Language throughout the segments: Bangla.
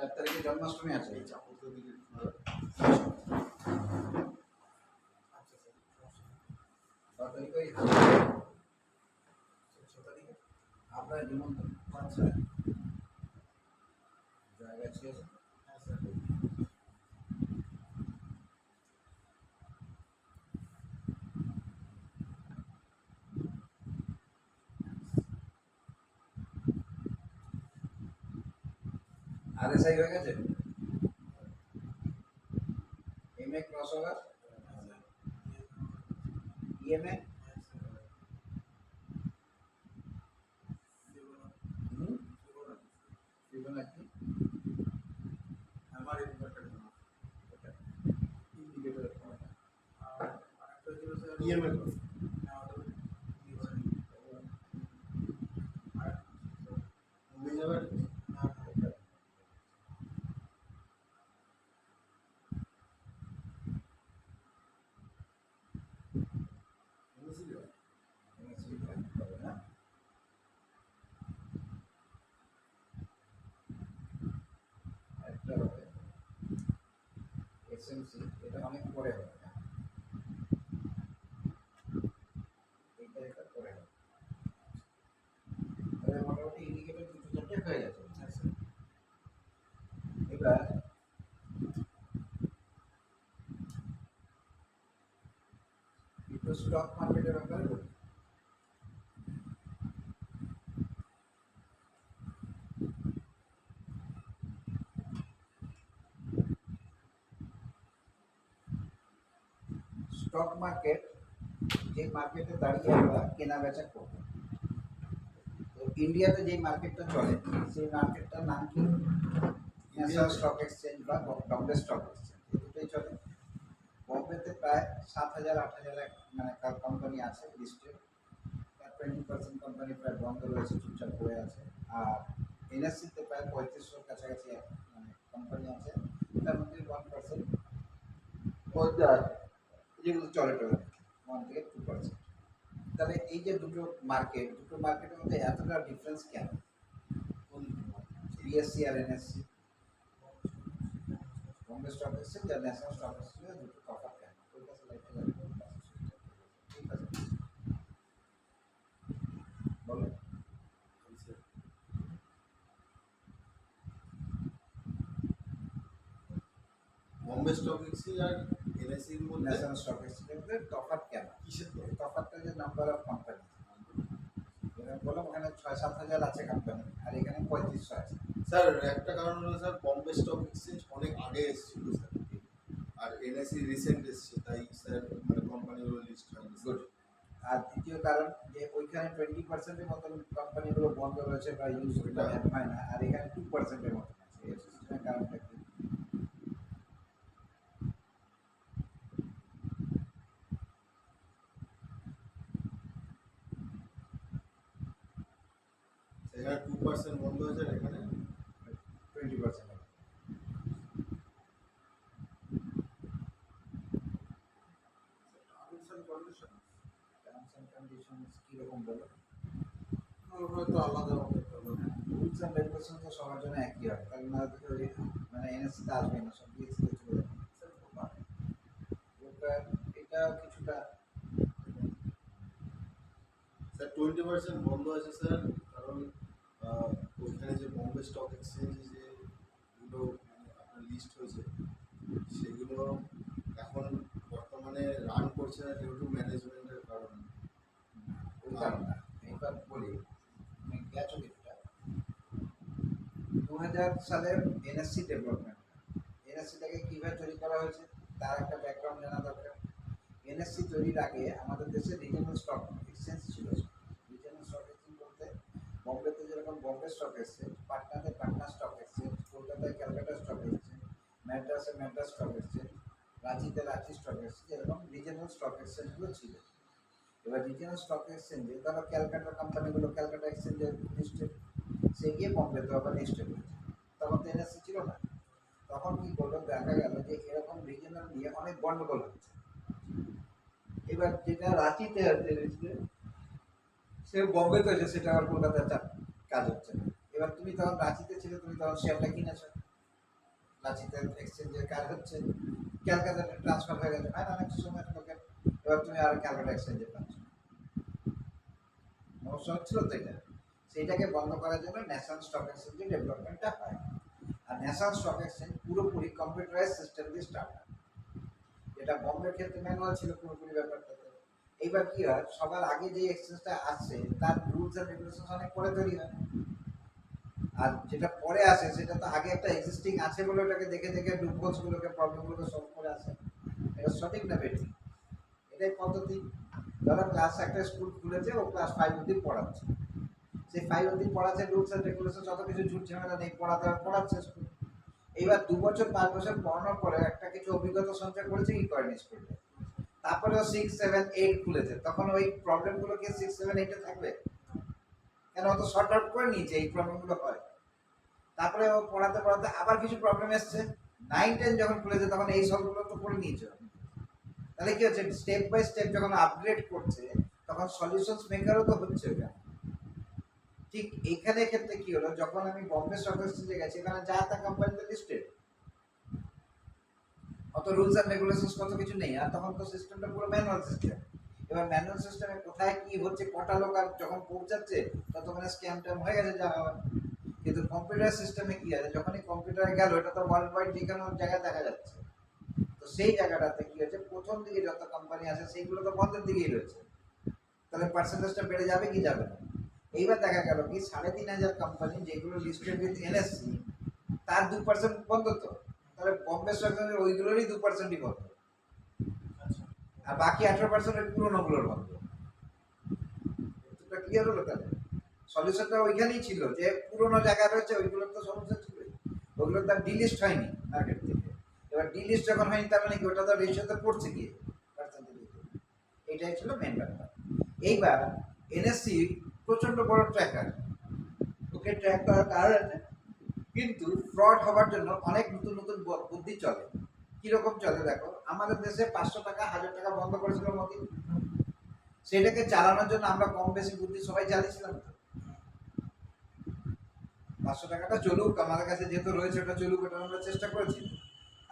4 তারিখে জন্মাষ্টমী আছে। এই চাপড় দিকে আচ্ছা স্যার 6 তারিখে ওই 6 তারিখে আপনার নিমন্ত্রণ আচ্ছা জায়গা আছে। হ্যাঁ স্যার RSI হয়ে গেছে, MA cross over, EMA Fibonacci আমার ইনভার্টার ইন্ডিকেটর কোনটা? আর আরেকটা ছিল স্যার ইএমএল মুভি যাবার না একটা হবে SMC, এটা অনেক পরে হবে, এটা পরে হবে। তাহলে মোটামুটি ইন্ডিকেটর 2-4টে হয়ে গেছে। এবার একটু স্টক মার্কেটের ব্যাপারে বলি। স্টক মার্কেট যে মার্কেটে দাঁড়িয়ে আমরা কেনা বেচা করব, তো ইন্ডিয়াতে যে মার্কেটটা চলে সেই মার্কেটটার নাম কি? ন্যাশনাল স্টক এক্সচেঞ্জ বা বম্বে স্টক এক্সচেঞ্জ, এই দুটোই চলে। বম্বেতে প্রায় 7,000-8,000 মানে কোম্পানি আছে লিস্টেড, 20% কোম্পানি প্রায় বন্ধ রয়েছে, চুপচাপ পড়ে আছে। আর NSE-তে প্রায় 3500 কাছাকাছি মানে কোম্পানি আছে, তার মধ্যে 1% মধ্যে আছে যেগুলো চলে 1 থেকে 2%। তাহলে এই যে দুটো মার্কেটের মধ্যে এতটা ডিফারেন্স কেন? BSE আর NSE, বম্বে স্টক এক্সচেঞ্জ আর ন্যাশনাল স্টক এক্সচেঞ্জ দুটো তফাৎ কেন? ওই কাছে লাইটটা লাগবে, ঠিক আছে বলো। বম্বে স্টক এক্সচেঞ্জ আর এনএসসি এর মধ্যে ন্যাশনাল স্টক এক্সচেঞ্জের তফাৎ কেন? কিসের তফাৎটা যে নাম্বার অফ কোম্পানি, বললাম ওখানে 6-7 হাজার আছে কোম্পানি আর এখানে 3500 আছে। স্যার একটা কারণ হলো স্যার বম্বে স্টক এক্সচেঞ্জ অনেক আগে এসেছিল স্যার, আর এনএসসি রিসেন্ট এসছে, তাই স্যার মানে কোম্পানিগুলো লিস্ট হয়নি। গুড। আর দ্বিতীয় কারণ যে ওইখানে 20%-এর মতন কোম্পানিগুলো বন্ধ রয়েছে বা ইউজ হয় না, আর এখানে 2%-এর মতন আছে। এর সিস্টেমের কারণটা কি? এখানে 2% বন্ধ হয়েছে, এখানে 20%। টার্মস অ্যান্ড কন্ডিশনস কীরকম বলো? হয়তো আলাদা হবে। রুলস অ্যান্ড রেগুলেশন তো সবার জন্য একই হয়, কারণ না মানে NSE-তে আসবে না, সব BSE-তে চলে যাবে। এটা কিছুটা স্যার 20% বন্ধ আছে স্যার, কারণ ওইখানে যে বম্বে স্টক এক্সচেঞ্জে যেগুলো মানে আপনার লিস্ট হয়েছে সেগুলো এখন বর্তমানে রান করছে না যেহেতু ম্যানেজমেন্টের কারণে। ওই কারণ না। এবার বলি, তুমি গেছো কিছুটা 2000 সালের NSE ডেভেলপমেন্ট, NSE-টাকে কীভাবে তৈরি করা হয়েছে তার একটা ব্যাকগ্রাউন্ড জানা দরকার। NSE তৈরির আগে আমাদের দেশে রিজনাল স্টক এক্সচেঞ্জ ছিল। রিজনাল স্টক এক্সচেঞ্জ বলতে বম্বেতে যেরকম বম্বে স্টক এক্সচেঞ্জ, পাটনাতে পাটনা স্টক এক্সচেঞ্জ, কলকাতায় ক্যালকাটা স্টক এক্সচেঞ্জ, ম্যাড্রাসে ম্যাড্রাস স্টক এক্সচেঞ্জ, রাঁচিতে রাঁচি স্টক এক্সচেঞ্জ, এরকম রিজনাল স্টক এক্সচেঞ্জগুলো ছিল। এবার রিজনাল স্টক এক্সচেঞ্জে ধরো ক্যালকাটা কোম্পানিগুলো ক্যালকাটা এক্সচেঞ্জে লিস্টেড, সে গিয়ে বম্বেতে আবার লিস্টেড হয়েছে। তখন তো NSE ছিল না। তখন কি করলো, দেখা গেল যে এরকম রিজনাল নিয়ে অনেক গন্ডগোল হচ্ছে। এবার যেটা রাঁচিতে আছে সে বম্বেতে হয়েছে, সেটা আবার কলকাতায় কাজ হচ্ছে না। এবার তুমি তখন রাঁচিতে ছিলে, তুমি তখন শেয়ারটা কিনেছো, লাচিতে এক্সচেঞ্জের কাজ হচ্ছে, ক্যালকাটাতে ট্রান্সফার হয়ে গেছে, হয় না অনেক সময় লোকের, এবার তুমি আর ক্যালকাটা এক্সচেঞ্জে পাচ্ছ না। সমস্যা হচ্ছিল তো এটা, সেইটাকে বন্ধ করার জন্য ন্যাশনাল স্টক এক্সচেঞ্জের ডেভেলপমেন্টটা হয়। আর ন্যাশনাল স্টক এক্সচেঞ্জ পুরোপুরি কম্পিউটারাইজ সিস্টেম দিয়ে স্টার্ট হয়, যেটা বম্বের ক্ষেত্রে ম্যানুয়াল ছিল পুরোপুরি ব্যাপারটাতে। এইবার কি হয়, সবার আগে যে এক্সচেঞ্জটা আসছে তার রুলস এন্ড রেগুলেশন অনেক পরে তৈরি হয়, আর যেটা পরে আসে সেটা তো আগে একটা এক্সিস্টিং আছে বলে ওটাকে দেখে দেখে লুপহোলস গুলোকে, প্রবলেম গুলোকে সলভ করে আসে। এটা সঠিক না বেঠিক, এটাই পদ্ধতি। ধরো ক্লাস একটা স্কুল খুলেছে, ও ক্লাস 5 অবধি পড়াচ্ছে, সেই 5 অবধি পড়াচ্ছে, রুলস এন্ড রেগুলেশন যত কিছু ঝুট ঝামেলা নেই, পড়াচ্ছে স্কুল। এইবার 2 বছর 5 বছর পড়ানোর পরে একটা কিছু অভিজ্ঞতা সঞ্চয় করেছে কি করেনি স্কুলে, তারপরে ও 6, 7, 8 খুলেছে, তখন ওই প্রবলেম গুলো কি 6, 7, 8 এ থাকবে? কেন, অত শর্ট আউট করে নিয়েছে এই প্রবলেম গুলো হয়। তারপরে ও পড়াতে পড়াতে আবার কিছু প্রবলেম এসছে, 9, 10 যখন খুলেছে তখন এই সবগুলো তো করে নিয়েছে। তাহলে কি হচ্ছে, স্টেপ বাই স্টেপ যখন আপগ্রেড করছে তখন সলিউশনস মেকারও তো হচ্ছে ওটা। ঠিক এইখানে ক্ষেত্রে কি হলো, যখন আমি বম্বে স্টক এক্সচেঞ্জে গেছি, এখানে যা তা কোম্পানিতে লিস্টেড, অত রুলস এন্ড রেগুলেশনস কত কিছু নেই, আর তখন তো সিস্টেমটা পুরো ম্যানুয়াল সিস্টেম। এবার ম্যানুয়াল সিস্টেমে কোথায় কি হচ্ছে, কটা লোক আর যখন পৌঁছাচ্ছে ততক্ষণে স্ক্যাম ট্যাম হয়ে গেছে যা হবে। কিন্তু কম্পিউটার সিস্টেমে কি আছে, যখনই কম্পিউটারে গেল এটা তো ওয়ার্ল্ড ওয়াইড যে কোনো জায়গায় দেখা যাচ্ছে, তো সেই জায়গাটাতে কি হচ্ছে, প্রথম দিকে যত কোম্পানি আছে সেইগুলো তো বন্ধের দিকেই রয়েছে, তাহলে পার্সেন্টেজটা বেড়ে যাবে কি যাবে না? এইবার দেখা গেল কি 3,500 কোম্পানি যেগুলো লিস্টেড উইথ এনএসসি, তার 2% বন্ধ, তো তাহলে বম্বে স্টক এক্সচেঞ্জের ওইগুলোরই 2%ই বন্ধ, আর বাকি 18% পুরোনো গুলোর বন্ধ। এটা ক্লিয়ার হলো? তাহলে সলিউশনটা ওইখানেই ছিল, যে পুরোনো জায়গায় রয়েছে ওইগুলোর তো সমস্যা ছিল, ওগুলো তার ডিলিস্ট হয়নি মার্কেট থেকে। এবার ডিলিস্ট যখন হয়নি তার মানে কি, ওটা তো রেশিওতে পড়ছে গিয়ে পার্সেন্টেজ। এইটাই ছিল মেন ব্যাপার। এইবার এনএসসি প্রচন্ড বড় ট্র্যাকার, ওকে ট্র্যাক করার কারণ আছে, কিন্তু ফ্রড হওয়ার জন্য অনেক নতুন নতুন বুদ্ধি চলে। কিরকম চলে দেখো, আমাদের দেশে 500 টাকা 1000 টাকা বন্ধ করেছিল মোদি, সেটাকে চালানোর জন্য আমরা কম বেশি বুদ্ধি সবাই চালিয়েছিলাম তো। 500 টাকাটা চলুক, আমাদের কাছে যেহেতু রয়েছে ওটা চলুক, ওটা আমরা চেষ্টা করেছি।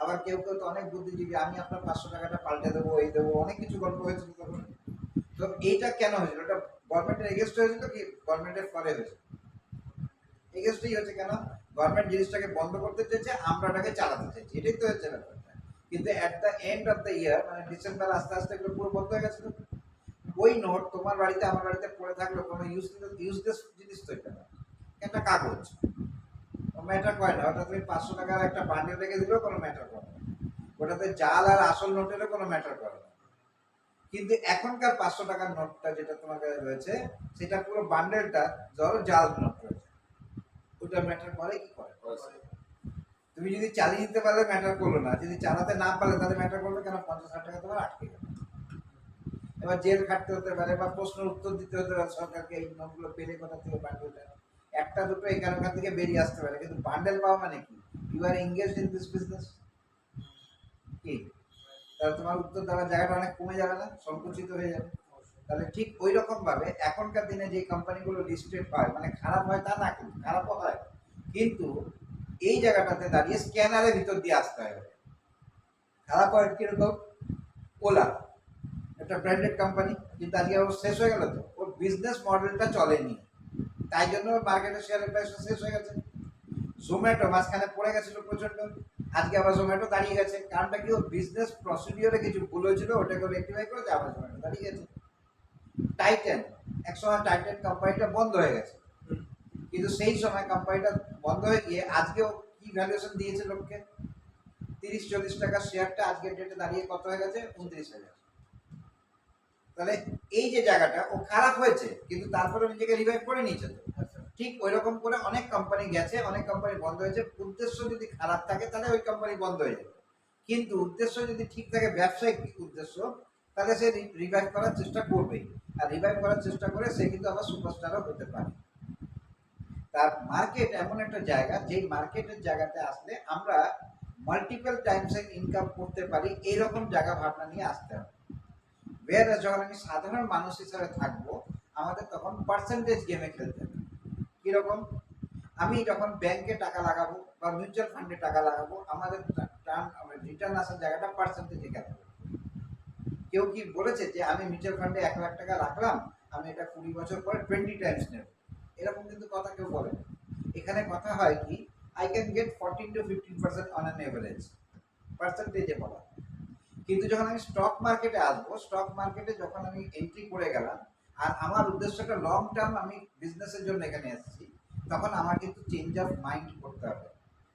আবার কেউ কেউ তো অনেক বুদ্ধিজীবী, আমি আপনার 500 টাকাটা পাল্টে দেবো, এই দেবো, অনেক কিছু গল্প হয়েছিল তখন। তো এইটা কেন হয়েছিল, ওটা গভর্নমেন্টের এগেস্ট হয়েছিল কি গভর্নমেন্টের ফলে হয়েছে? এগেস্টই হচ্ছে। কেন, গভর্নমেন্ট জিনিসটাকে বন্ধ করতে চেয়েছে, আমরা ওটাকে চালাতে চাইছি, এটাই তো হচ্ছে ব্যাপারটা। কিন্তু at the end of the year, মানে ডিসেম্বর আস্তে আস্তে এগুলো পুরো বন্ধ হয়ে গেছিল। ওই নোট তোমার বাড়িতে আমার বাড়িতে পড়ে থাকলো, কোনো ইউজলেস জিনিস তো, এটা একটা কাগজ, ম্যাটার করে না। ওটা তুমি 500 টাকার একটা বান্ডেল রেখে দিলেও কোনো ম্যাটার করে না, ওটাতে জাল আর আসল নোটেরও কোনো ম্যাটার করে না। কিন্তু এখনকার 500 টাকার নোটটা যেটা তোমার কাছে রয়েছে, সেটা পুরো বান্ডেলটা ধরো জাল নোট রয়েছে, ওটা ম্যাটার করে কি করে? তুমি যদি চালিয়ে দিতে পারলে ম্যাটার করলো না, যদি চালাতে না পারলে তাহলে ম্যাটার করবে কেন, 50,000 টাকা তোমার আটকে গেল। এবার জেল খাটতে হতে পারে, বা প্রশ্নের উত্তর দিতে হতে পারে সরকারকে, এই নোটগুলো পেলে কোথা থেকে, বান্ডেলটা একটা দুটো এখানকার থেকে বেরিয়ে আসতে পারে, কিন্তু বান্ডেল পাওয়া মানে কি, you are engaged in this business, কি তাহলে তোমার উত্তর দেওয়ার জায়গাটা অনেক কমে যাবে না, সংকুচিত হয়ে যাবে। তাহলে ঠিক ওই রকম ভাবে এখনকার দিনে যে কোম্পানিগুলো লিস্টেড হয়, মানে খারাপ হয় তা না, কিন্তু খারাপও হয়, কিন্তু এই জায়গাটাতে দাঁড়িয়ে স্ক্যানারের ভিতর দিয়ে আসতে হয়। খারাপ হয় কিরকম, ওলা একটা ব্র্যান্ডেড কোম্পানি, কিন্তু আজকে ওর শেষ হয়ে গেল, তো ওর বিজনেস মডেলটা চলেনি, তাই জন্য মার্কেটের শেয়ারের প্রাইস শেষ হয়ে গেছে। জোম্যাটো মাঝখানে পড়ে গেছিল প্রচন্ড, আজকে আবার জোম্যাটো দাঁড়িয়ে গেছে, কারণটা কি, ওর বিজনেস প্রসিডিওরে কিছু ভুল হয়েছিল, ওটাকে রেক্টিফাই করেছে, আবার জোম্যাটো দাঁড়িয়ে গেছে। টাইটেন, একসময় টাইটেন কোম্পানিটা বন্ধ হয়ে গেছে, কিন্তু সেই সময় কোম্পানিটা বন্ধ হয়ে গিয়ে আজকেও কি ভ্যালুয়েশন দিয়েছে লোককে, 30-40 টাকা শেয়ারটা আজকের ডেটে দাঁড়িয়ে কত হয়ে গেছে, 29,000। তাহলে এই যে জায়গাটা, ও খারাপ হয়েছে কিন্তু তারপরে নিজেকে রিভাইভ করে নিয়েছে তো। ঠিক ওই রকম করে অনেক কোম্পানি গেছে, অনেক কোম্পানি বন্ধ হয়েছে, উদ্দেশ্য যদি খারাপ থাকে তাহলে ওই কোম্পানি বন্ধ হয়ে যাবে, কিন্তু উদ্দেশ্য যদি ঠিক থাকে, ব্যবসায়িক উদ্দেশ্য, তাহলে সে রিভাইভ করার চেষ্টা করবেই, আর রিভাইভ করার চেষ্টা করে সে কিন্তু আবার সুপারস্টারও হতে পারে। তার মার্কেট এমন একটা জায়গা, যেই মার্কেটের জায়গাতে আসলে আমরা মাল্টিপল টাইমসে ইনকাম করতে পারি, এইরকম জায়গা ভাবনা নিয়ে আসতে হবে। বেয়ার যখন আমি সাধারণ মানুষ হিসাবে থাকবো, আমাদের তখন পার্সেন্টেজ গেমে খেলতে হবে। কিরকম, আমি যখন ব্যাংকে টাকা লাগাবো বা মিউচুয়াল ফান্ডে টাকা লাগাবো, আমাদের রিটার্ন আসার জায়গাটা পার্সেন্টেজে ক্যালকুলেট। কেউ কি বলেছে যে আমি মিউচুয়াল ফান্ডে 1,00,000 টাকা রাখলাম, আমি এটা 20 বছর পরে 20 টাইমস নেব? এরকম কিন্তু কথা কেউ বলে না। এখানে কথা হয় কি, I can get 14 to 15% on an average, পার্সেন্টেজে বলা। কিন্তু যখন আমি স্টক মার্কেটে আসবো, স্টক মার্কেটে যখন আমি এন্ট্রি করে গেলাম, আর আমার উদ্দেশ্যটা লং টার্ম, আমি বিজনেসের জন্য এখানে এসেছি, তখন আমার কিন্তু চেঞ্জ অফ মাইন্ড করতে হবে।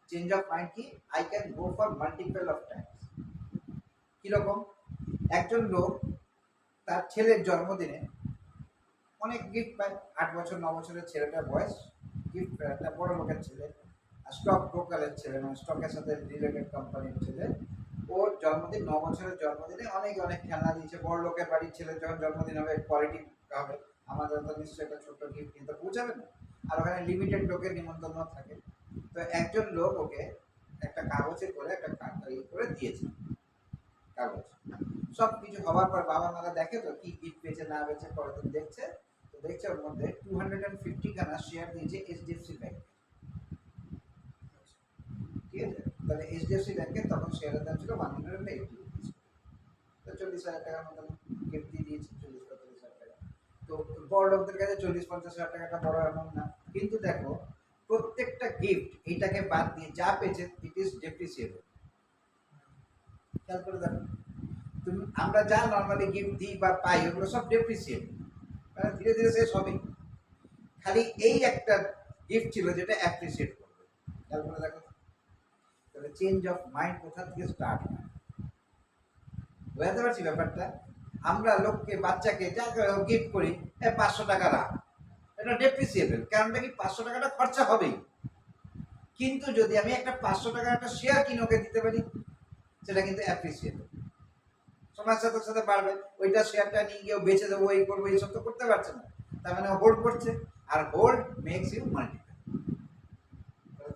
চেঞ্জ অফ মাইন্ড কি, I can go for multiple of Times. কিরকম? একজন লোক তার ছেলের জন্মদিনে অনেক গিফট পায়, 8 বছর 9 বছরের ছেলেটার বয়স, গিফট একটা বড় লোকের ছেলে, স্টক ব্রোকারের ছেলে, মানে স্টকের সাথে রিলেটেড কোম্পানির ছেলে। ওর জন্মদিন, 9 বছরের জন্মদিনে অনেক অনেক খেলনা দিয়েছে। বড় লোকের বাড়ির ছেলে যখন জন্মদিন হবে, কোয়ালিটি হবে, আমাদের তো নিশ্চয়ই একটা ছোট্ট গিফট কিন্তু পৌঁছাবে না, আর ওখানে লিমিটেড লোকের নিমন্ত্রণ থাকে। তো একজন লোক ওকে একটা কাগজে করে একটা করে দিয়েছে, কাগজ। সব কিছু হওয়ার পর বাবা মারা দেখে তো কি গিফট পেয়েছে না পেয়েছে, পরের দিন দেখছে, তো দেখছে ওর মধ্যে 250 খানা শেয়ার দিয়েছে এইচডিএফসি ব্যাংক। ঠিক আছে, তাহলে এইচডিএফসি ব্যাংকের তখন শেয়ারের দাম ছিল 180 রুপিস। তো 40,000 টাকার মতন গিফট দিয়ে দিয়েছে, 40-45,000 টাকা। তো বড় লোকদের কাছে 40-50,000 টাকাটা বড় অ্যামাউন্ট না, কিন্তু দেখো প্রত্যেকটা গিফট এইটাকে বাদ দিয়ে যা পেয়েছে ইট ইজ ডেপ্রিসিয়েবল। খেয়াল করে দেখো, তুমি আমরা যা নর্মালি গিফট দিই বা পাই ওগুলো সব ডেপ্রিসিয়েবল, মানে ধীরে ধীরে শেষ হবেই। খালি এই একটা গিফট ছিল যেটা অ্যাপ্রিসিয়েট করবে। খেয়াল করে দেখো, তাহলে চেঞ্জ অফ মাইন্ড কোথা থেকে স্টার্ট হয়, বুঝতে পারছি ব্যাপারটা? আমরা লোককে, বাচ্চাকে যা গিফট করি, 500 টাকা রাখ, এটা ডেপ্রিসিয়েবল, কারণটা কি 500 টাকাটা খরচা হবেই। কিন্তু যদি আমি একটা 500 টাকার একটা শেয়ার কিনে ওকে দিতে পারি, সেটা কিন্তু অ্যাপ্রিসিয়েবল, সময়ের সাথে সাথে বাড়বে। ওইটা শেয়ারটা নিয়ে গিয়ে বেঁচে দেবো, এই করবো, এইসব তো করতে পারছে না, তার মানে হোল্ড করছে, আর হোল্ড মেক্স ইউ মাল্টিপল।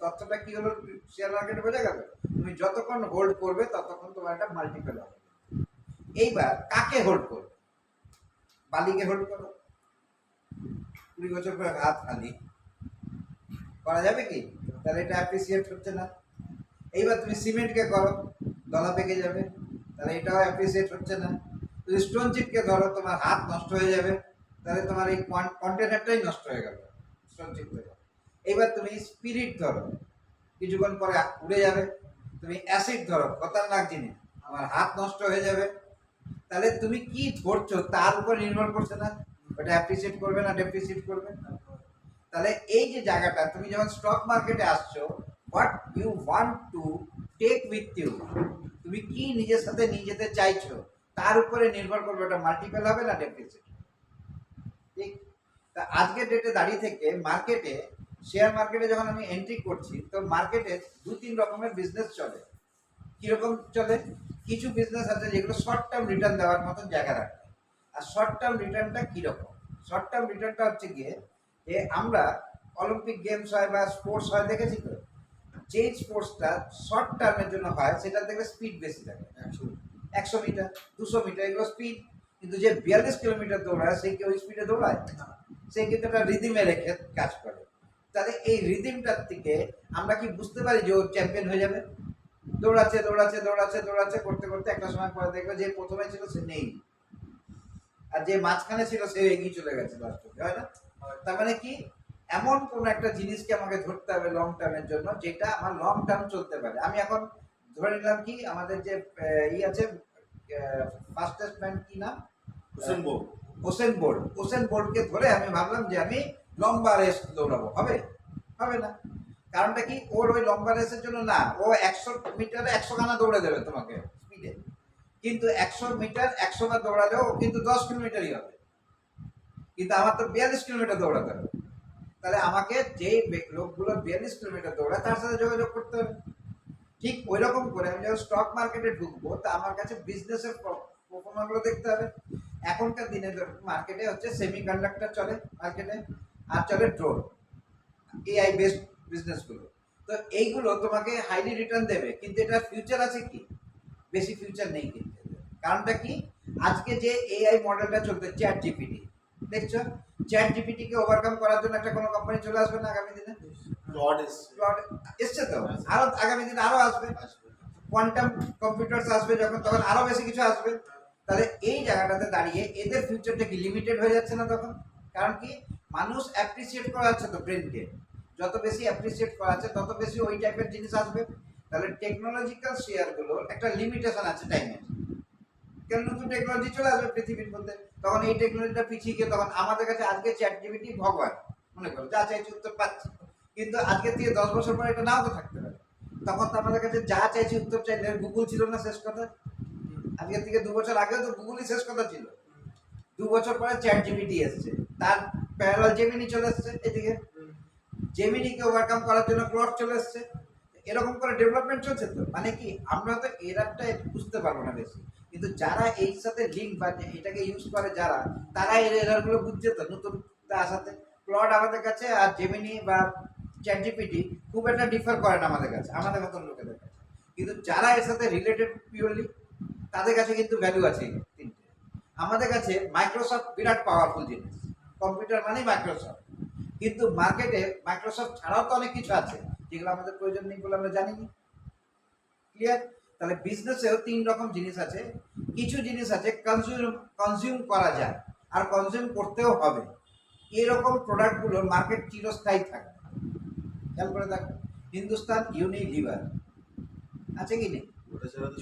তথ্যটা কি হলো শেয়ার মার্কেটে, বোঝা গেল? তুমি যতক্ষণ হোল্ড করবে ততক্ষণ তোমার একটা মাল্টিপল হবে। এইবার কাকে হোল্ড করবে? বালিকে হোল্ড করো, 20 বছর পরে হাত খালি করা যাবে কি? তাহলে এটা অ্যাপ্রিসিয়েট হচ্ছে না। এইবার তুমি সিমেন্টকে করো, দলা পেকে যাবে, তাহলে এটাও অ্যাপ্রিসিয়েট হচ্ছে না। যদি স্টোন চিপকে ধরো, তোমার হাত নষ্ট হয়ে যাবে, তাহলে তোমার এই কন্টেনারটাই নষ্ট হয়ে গেল স্টোন চিপ থেকে। এইবার তুমি স্পিরিট ধরো, কিছুক্ষণ পরে উড়ে যাবে। তুমি অ্যাসিড ধরো, খতরনাক জিনিস, আমার হাত নষ্ট হয়ে যাবে। তাহলে তুমি কি ধরছো তার উপর নির্ভর করছে না, ওটা অ্যাপ্রিসিয়েট করবে না ডেপ্রিসিয়েট করবে। তাহলে এই যে জায়গাটা, তুমি যখন স্টক মার্কেটে আসছো, what you want to take with you, তুমি কি নিজের সাথে নিয়ে যেতে চাইছো, তার উপরে নির্ভর করবে ওটা মাল্টিপল হবে না ডেপ্রিসিয়েট। ঠিক? তা আজকের ডেটে দাঁড়িয়ে থেকে মার্কেটে, শেয়ার মার্কেটে যখন আমি এন্ট্রি করছি, তো মার্কেটে 2-3 রকমের বিজনেস চলে। কিরকম চলে? কিছু বিজনেস আছে যেগুলো শর্ট টার্ম রিটার্ন দেওয়ার মতন জায়গা রাখে। আর শর্ট টার্ম রিটার্নটা কীরকম? শর্ট টার্ম রিটার্নটা হচ্ছে গিয়ে যে আমরা অলিম্পিক গেমস হয় বা স্পোর্টস হয়, দেখেছি তো, যেই স্পোর্টসটা শর্ট টার্মের জন্য হয় সেটা দেখবে স্পিড বেশি থাকে। 100 মিটার 200 মিটার এগুলো স্পিড, কিন্তু যে 42 কিলোমিটার দৌড়ায় সে কি ওই স্পিডে দৌড়ায়? সে কিন্তু একটা রিদিমে রেখে কাজ করে। তাহলে এই রিদিমটার থেকে আমরা কি বুঝতে পারি যে ও চ্যাম্পিয়ন হয়ে যাবে? দৌড়াচ্ছে দৌড়াচ্ছে দৌড়াচ্ছে দৌড়াচ্ছে করতে করতে একটা সময় পরে দেখবে যে প্রথমে ছিল সে নেই, আর যে মাঝখানে ছিল সে এগিয়ে চলে গেছে লাস্ট অব্দি, হয় না? তার মানে কি, এমন কোন একটা জিনিসকে আমাকে ধরতে হবে লং টার্মের জন্য, যেটা আমার লং টার্ম চলতে পারে। আমি এখন ধরে নিলাম কি, আমাদের যে আছে ফাস্টেস্ট ম্যান, কি নাম? ওসেন বোল্টকে ধরে আমি ভাবলাম যে আমি লম্বা রেস দৌড়াবো, হবে? হবে না। কারণটা কি, ওর ওই লম্বা রেসের জন্য না, ও 100 মিটারে 100 খানা দৌড়ে দেবে তোমাকে স্পিডে, কিন্তু 100 মিটার 100 বার দৌড়ালেও কিন্তু 10 কিলোমিটারই হবে, কিন্তু আমার তো 42 কিলোমিটার দৌড়াতে হবে। তাহলে আমাকে যেই লোকগুলো 42 কিলোমিটার দৌড়ায় তার সাথে যোগাযোগ করতে হবে। ঠিক ওই রকম করে আমি যখন স্টক মার্কেটে ঢুকবো, তা আমার কাছে বিজনেসের পারফরম্যান্সগুলো দেখতে হবে। এখনকার দিনে মার্কেটে হচ্ছে সেমিকন্ডাক্টর চলে মার্কেটে, আর চলে ড্রোন, এআই বেসড বিজনেসগুলো। তো এইগুলো তোমাকে হাইলি রিটার্ন দেবে, কিন্তু এটা ফিউচার আছে কি? বেশি ফিউচার নেই কিন্তু। কারণটা কি, আজকে যে এআই মডেলটা চলছে চ্যাট জিপিটি, দেখছো? চ্যাট জিপিটিকে ওভারকাম করার জন্য একটা কোনো কোম্পানি চলে আসবে না আগামী দিনে? ক্লড এসছে, ক্লাউড এসছে তো, আরো আগামী দিন আরো আসবে, আসবে। কোয়ান্টাম কম্পিউটার্স আসবে যখন, তখন আরো বেশি কিছু আসবে। তাহলে এই জায়গাটাতে দাঁড়িয়ে এদের ফিউচারটা কি লিমিটেড হয়ে যাচ্ছে না তখন? কারণ কি, মানুষ অ্যাপ্রিসিয়েট করা যাচ্ছে তো ব্রেনকে, যত বেশি অ্যাপ্রিসিয়েট করা যাচ্ছে তত বেশি ওই টাইপের জিনিস আসবে। তাহলে টেকনোলজিক্যাল শেয়ারগুলোর একটা লিমিটেশন আছে টাইমের, কেন নতুন টেকনোলজি চলে আসবে পৃথিবীর মধ্যে, তখন এই টেকনোলজিটা পিছিয়ে গিয়ে তখন আমাদের কাছে আজকে চ্যাট জিপিটি ভগবান মনে করো, যা চাইছি উত্তর পাচ্ছি, কিন্তু আজকে থেকে 10 বছর পরে এটা নাও তো থাকতে পারে। তখন তো আমাদের কাছে যা চাইছি উত্তর চাইলে গুগল ছিল না শেষ কথা, আজকে থেকে 2 বছর আগেও তো গুগলই শেষ কথা ছিল। 2 বছর পরে চ্যাট জিপিটি এসছে, তার প্যারালাল জেমিনি চলে এসছে, এদিকে জেমিনিকে ওভারকাম করার জন্য ক্লড চলে এসছে। এরকম করে ডেভেলপমেন্ট চলছে তো, মানে কি আমরা তো এরারটা বুঝতে পারবো না বেশি, কিন্তু যারা এর সাথে লিঙ্ক বা এটাকে ইউজ করে যারা, তারা এর এরারগুলো বুঝছে তো নতুন আসাতে। ক্লড আমাদের কাছে আর জেমিনি বা চ্যাট জিপিটি খুব একটা ডিফার করে না আমাদের কাছে, আমাদের মতন লোকেদের কাছে, কিন্তু যারা এর সাথে রিলেটেড পিওরলি তাদের কাছে কিন্তু ভ্যালু আছে এই তিনটে। আমাদের কাছে মাইক্রোসফট বিরাট পাওয়ারফুল জিনিস, কম্পিউটার মানেই মাইক্রোসফট, কিন্তু মার্কেটে মাইক্রোসফট ছাড়াও তো অনেক কিছু আছে যেগুলো আমাদের প্রয়োজন নেই বলে আমরা জানি না। ক্লিয়ার? তাহলে বিজনেসেও 3 রকম জিনিস আছে, কিছু জিনিস আছে কনজিউম করা যায় আর কনজিউম করতেও হবে, এরকম প্রোডাক্টগুলোর মার্কেট চিরস্থায়ী থাকে। খেয়াল করে দেখো, হিন্দুস্তান ইউনিলিভার আছে কি নেই? ওটা ছাড়া তো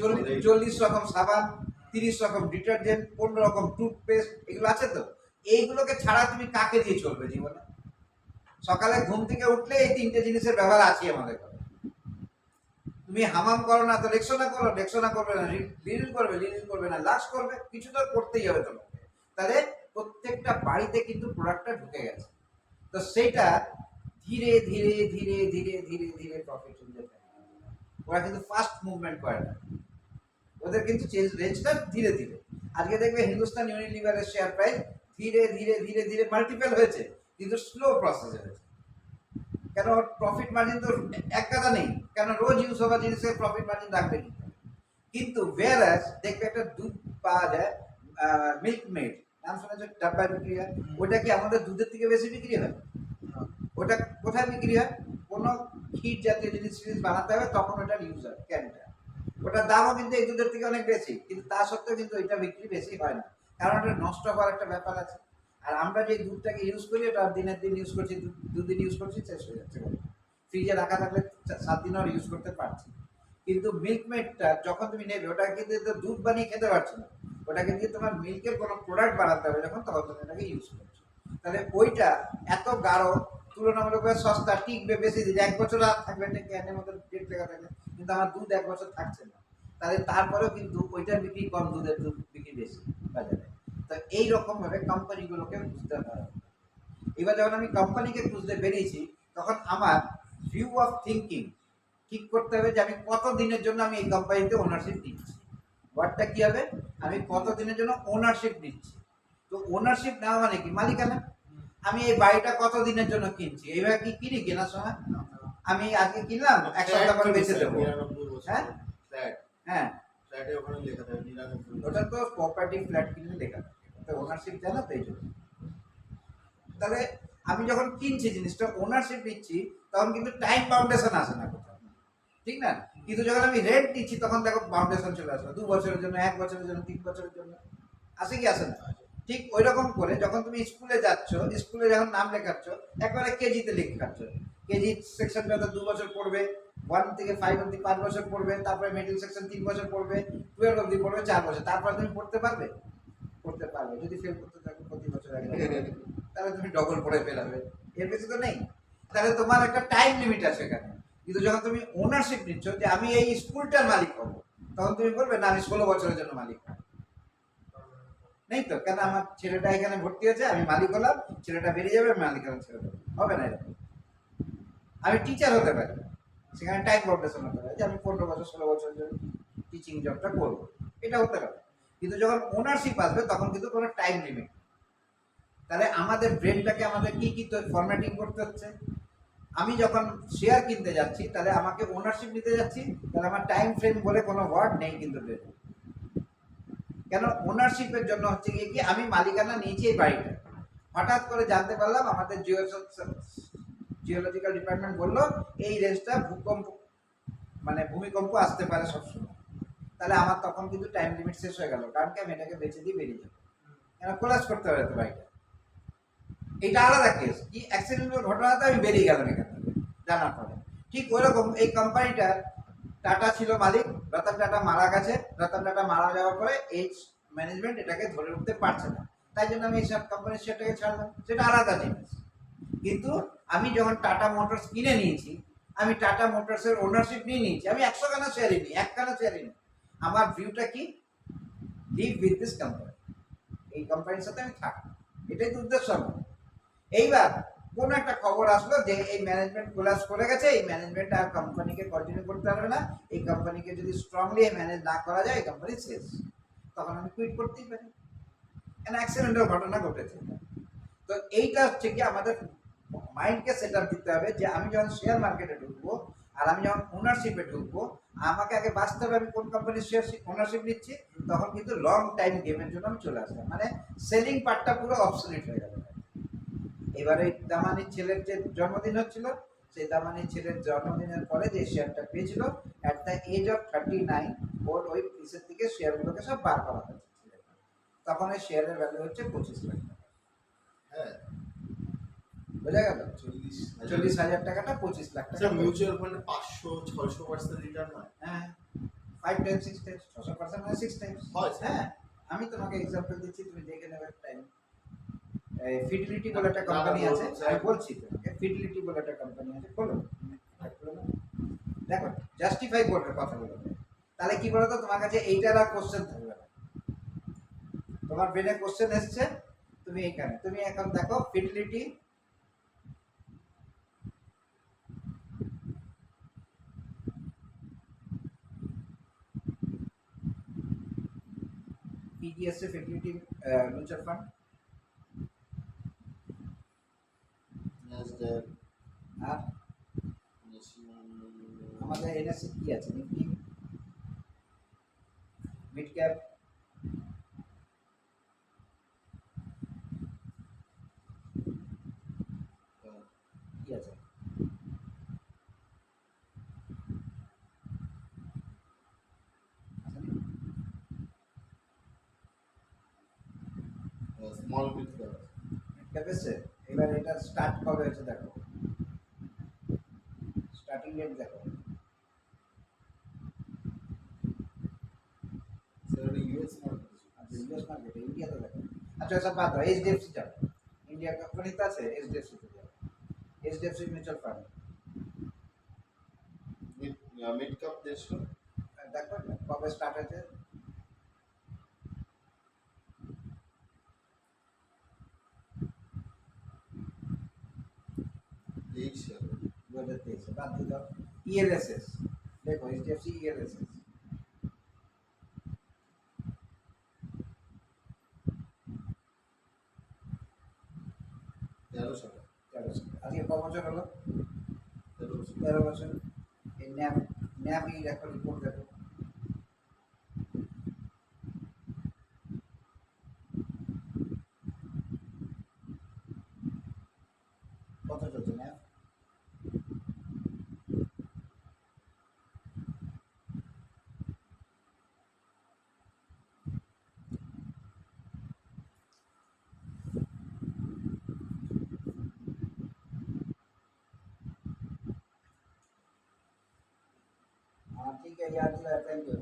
40 রকম সাবান, 30 রকম ডিটারজেন্ট, 15 রকম টুথপেস্ট, এগুলো আছে তো। এইগুলোকে ছাড়া তুমি কাকে দিয়ে চলবে জীবনে? সকালে ঘুম থেকে উঠলে এই 3টে জিনিসের ব্যবহার আছে আমাদের ঘরে। তুমি হামাম করো না তো রেক্সোনা করো, রেক্সোনা করবে না লিনিন করবে না লাক্স করবে, কিছু তো করতেই হবে তোমাকে। তাহলে প্রত্যেকটা বাড়িতে কিন্তু প্রোডাক্টটা ঢুকে গেছে, তো সেইটা ধীরে ধীরে ধীরে ধীরে ধীরে ধীরে প্রফিট হয়ে যায়। ওরা কিন্তু ফাস্ট মুভমেন্ট করে না, ওদের কিন্তু চেঞ্জ রেঞ্জটা ধীরে ধীরে। আজকে দেখবে হিন্দুস্তান ইউনিলিভারের শেয়ার প্রাইস ধীরে ধীরে ধীরে ধীরে মাল্টিপল হয়েছে, কিন্তু স্লো প্রসেসে হয়েছে। কেন? প্রফিট মার্জিন তো এক কথা নেই, কেন রোজ ইউজ হওয়া জিনিসের প্রফিট মার্জিন রাখবে কি? কিন্তু ওয়ারাস দেখবে একটা দুধ পাওয়া যায় মিল্ক মেড, নাম শুনেছো, ডাব্বায় বিক্রি হয়, ওটা কি আমাদের দুধের থেকে বেশি বিক্রি হয়? ওটা কোথায় বিক্রি হয়? কোনো ক্ষীর জাতীয় জিনিস বানাতে হবে তখন ওটার ইউজ হয় ক্যানটা, ওটার দামও কিন্তু এই দুধের থেকে অনেক বেশি, কিন্তু তা সত্ত্বেও কিন্তু এটা বিক্রি বেশি হয় না, কারণ ওটা নষ্ট হওয়ার একটা ব্যাপার আছে। আর আমরা যে দুধটাকে ইউজ করি ওটা দিনের দিন ইউজ করছি, 2 দিন ইউজ করছি, শেষ হয়ে যাচ্ছে, ফ্রিজে রাখা থাকলে 7 দিন আর ইউজ করতে পারছি। কিন্তু মিল্ক মেডটা যখন তুমি নেবে, ওটা কিন্তু দুধ বানিয়ে খেতে পারছো না, ওটাকে দিয়ে তোমার মিল্কের কোনো প্রোডাক্ট বানাতে হবে যখন, তখন তুমি এটাকে ইউজ করছো। তাহলে ওইটা এত গাঢ়, তুলনামূলকভাবে সস্তা, টিকবে বেশি দিন, 1 বছর আর থাকবে, একটা ক্যানের মতো ডেট লেখা থাকে, কিন্তু আমার দুধ 1 বছর থাকছে না। তাহলে তারপরেও কিন্তু ওইটার বিক্রি কম, দুধের দুধ বিক্রি বেশি বাজারে। তো এইরকম ভাবে কোম্পানিগুলোকে বুঝতে হবে। এবার যখন আমি কোম্পানিকে খুঁজতে বেরিয়েছি, তখন আমার ভিউ অফ থিঙ্কিং ঠিক করতে হবে যে আমি কত দিনের জন্য আমি এই কোম্পানিতে ওনারশিপ নিচ্ছি। ওয়ার্ডটা কি হবে? আমি কত দিনের জন্য ওনারশিপ নিচ্ছি। তো ওনারশিপ নেওয়া মানে কি? মালিকানা। আমি এই বাড়িটা কত দিনের জন্য কিনছি, এইভাবে কি কিনি কেনার সময়? আমি আজকে কিনলাম, 1 সপ্তাহ পরে বেঁচে দেবো। হ্যাঁ হ্যাঁ, ফ্ল্যাটে ওখানে লেখা থাকে 99। ওটা তো প্রপার্টি ফ্ল্যাট কিনলে লেখা থাকে, ওনারশিপ জানা তো এই জন্য। তাহলে আমি যখন কিনছি জিনিসটা ওনারশিপ নিচ্ছি, তখন কিন্তু টাইম বাউন্ডেশন আসে না কোথাও, ঠিক না? কিন্তু যখন আমি রেন্ট নিচ্ছি তখন দেখো বাউন্ডেশন চলে আসবে, 2 বছরের জন্য, 1 বছরের জন্য, 3 বছরের জন্য, আসে কি আসে না? ঠিক ওই রকম করে যখন তুমি স্কুলে যাচ্ছ, স্কুলে যখন নাম লেখাচ্ছ, একবারে কেজিতে লেখাচ্ছ, কেজি সেকশনটা তো 2 বছর পড়বে, 1 থেকে 5 অব্দি 5 বছর পড়বে, তারপরে মিডল সেকশন 3 বছর পড়বে, 12 অব্দি পড়বে 4 বছর, তারপরে তুমি পড়তে পারবে? পড়তে পারবে, যদি ফেল করতে থাকো প্রতি বছর তাহলে তুমি ডবল পড়ে ফেলাবে, এর বেশি তো নেই। তাহলে তোমার একটা টাইম লিমিট আছে এখানে। কিন্তু যখন তুমি ওনারশিপ নিচ্ছ যে আমি এই স্কুলটার মালিক হবো, তখন তুমি বলবে না আমি 16 বছরের জন্য মালিক হবো। নেই তো, কেন আমার ছেলেটা এখানে ভর্তি হয়েছে, আমি মালিক হলাম, ছেলেটা বেরিয়ে যাবে, আমি মালিক হলাম, ছেড়ে দেবো, হবে না এরকম। আমি টিচার হতে পারি, সেখানে টাইম বাউন্ডেশন হতে পারে যে আমি 15 বছর 16 বছরের জন্য টিচিং জবটা করবো, এটা হতে পারে। কিন্তু যখন ওনারশিপ আসবে তখন কিন্তু কোনো টাইম লিমিট। তাহলে আমাদের ব্রেনটাকে আমাদের কি কি ফরম্যাটিং করতে হচ্ছে? আমি যখন শেয়ার কিনতে যাচ্ছি, তাহলে আমাকে ওনারশিপ নিতে যাচ্ছি, তাহলে আমার টাইম ফ্রেম বলে কোনো ওয়ার্ড নেই কিন্তু ব্রেনে। কেন? ওনারশিপের জন্য হচ্ছে গিয়ে কি, আমি মালিকানা নিয়েছি এই বাড়িটা, হঠাৎ করে জানতে পারলাম আমাদের জিও জিওলজিক্যাল ডিপার্টমেন্ট বললো এই রেঞ্জটা ভূকম্প মানে ভূমিকম্প আসতে পারে সবসময়, তাহলে আমার তখন কিন্তু টাইম লিমিট শেষ হয়ে গেল, কারণ কি আমি এটাকে বেঁচে দিয়ে বেরিয়ে যাবো, কেন কোলাস করতে হবে তো বাইকটা। এটা আলাদা কেস, কি অ্যাক্সিডেন্টাল ঘটনাতে আমি বেরিয়ে গেলাম এখান থেকে জানার পরে। ঠিক ওইরকম এই কোম্পানিটার টাটা ছিল মালিক, রতন টাটা মারা গেছে, রতন টাটা মারা যাওয়ার পরে এই ম্যানেজমেন্ট এটাকে ধরে উঠতে পারছে না, তাই জন্য আমি এই সব কোম্পানির শেয়ারটাকে ছাড়লাম, সেটা আলাদা জিনিস। কিন্তু আমি যখন টাটা মোটরস কিনে নিয়েছি, আমি টাটা মোটরসের ওনারশিপ নিয়ে নিয়েছি, আমি 100 খানা শেয়ারই নিই, 1 খানা শেয়ারই নিই। আমার ভিউটা কি, লিভ উইথ দিস কোম্পানি, এই কোম্পানির সাথে আমি থাকবো, এটাই তো উদ্দেশ্য আমার। এইবার কোন একটা খবর আসলো যে এই ম্যানেজমেন্ট কোলাপস করে গেছে, এই ম্যানেজমেন্ট আর কোম্পানিকে কন্টিনিউ করতে পারবে না, এই কোম্পানিকে যদি স্ট্রংলি ম্যানেজ না করা যায় এই কোম্পানি শেষ, তখন আমি কুইট করতেই পারি, কেন অ্যাক্সিডেন্টাল ঘটনা ঘটেছে। তো এইটা হচ্ছে কি আমাদের মাইন্ডকে সেট আপ দিতে হবে যে আমি যখন শেয়ার মার্কেটে ঢুকবো আর আমি যখন ওনারশিপে ঢুকবো, আমাকে আগে বাঁচতে হবে আমি কোন কোম্পানির শেয়ার ওনারশিপ নিচ্ছি, তখন কিন্তু লং টাইম গেমের জন্য আমি চলে আসলাম, মানে সেলিং পার্টটা পুরো অবসলিট হয়ে গেল। এবারে দামানির ছেলের যে জন্মদিন হচ্ছিল, সেই দামানির ছেলের জন্মদিনের পরে যে শেয়ারটা পেয়েছিল অ্যাট দ্য এজ অফ 39, ওর ওই পিসের থেকে শেয়ারগুলোকে সব বার করা হয়েছে, তখন এই শেয়ারের ভ্যালু হচ্ছে 25 লাখ টাকা। হ্যাঁ, বোঝা গেল, 40,000 40,000 টাকাটা 25 লাখ আচ্ছা, টাকা। মিউচুয়াল ফান্ডে 500-600% রিটার্ন হয়। হ্যাঁ, 5 টাইমস 6 টাইমস 600% মানে 6 টাইমস হয়। হ্যাঁ, আমি তোমাকে এক্সাম্পল দিচ্ছি, তুমি দেখে নেবে টাইম। ফিডিলিটি বলে একটা কোম্পানি আছে, আমি বলছি তোমাকে, ফিডিলিটি বলে একটা কোম্পানি আছে, খোলো দেখো, জাস্টিফাই করবে কথাগুলো, তাহলে কি বলতো তোমার কাছে এইটার আর কোশ্চেন থাকবে না, তোমার ব্রেনে কোশ্চেন এসছে, তুমি এখানে তুমি এখন দেখো fidelity, PDSA fidelity mutual fund, NASDAQ, আর ন্যাশনাল, আমাদের এনএসসি কি আছে, নিফটি, মিড ক্যাপ, কি আছে, small mid cap. Mid cap এসছে। এবার এটা স্টার্ট কবে হয়েছে দেখো, স্টার্টিং ডেট দেখো, স্যার ইউএস মার্কেট। আচ্ছা ইউএস মার্কেটে, ইন্ডিয়াতে দেখো, আচ্ছা সব বাদ দাও, এইচডিএফসি যাও, ইন্ডিয়া কোম্পানি তো আছে, এইচডিএফসি তে যাও, HDFC mutual fund mid cap 150। দেখো কবে স্টার্ট হয়েছে, 23 সালে। 2023, বাদ দিয়ে দাও, ইএলএসএস দেখো, এইচডিএফসি ইএলএসএস, 13 সালে। 13 সাল, আজকে ক বছর হলো, 13 বছর। 13 বছর। এই ন্যাব, ন্যাবই দেখো রিপোর্ট দেখো, কত চলছে ন্যাব, हाँ ठीक है याद दिलाया, थैंक यू।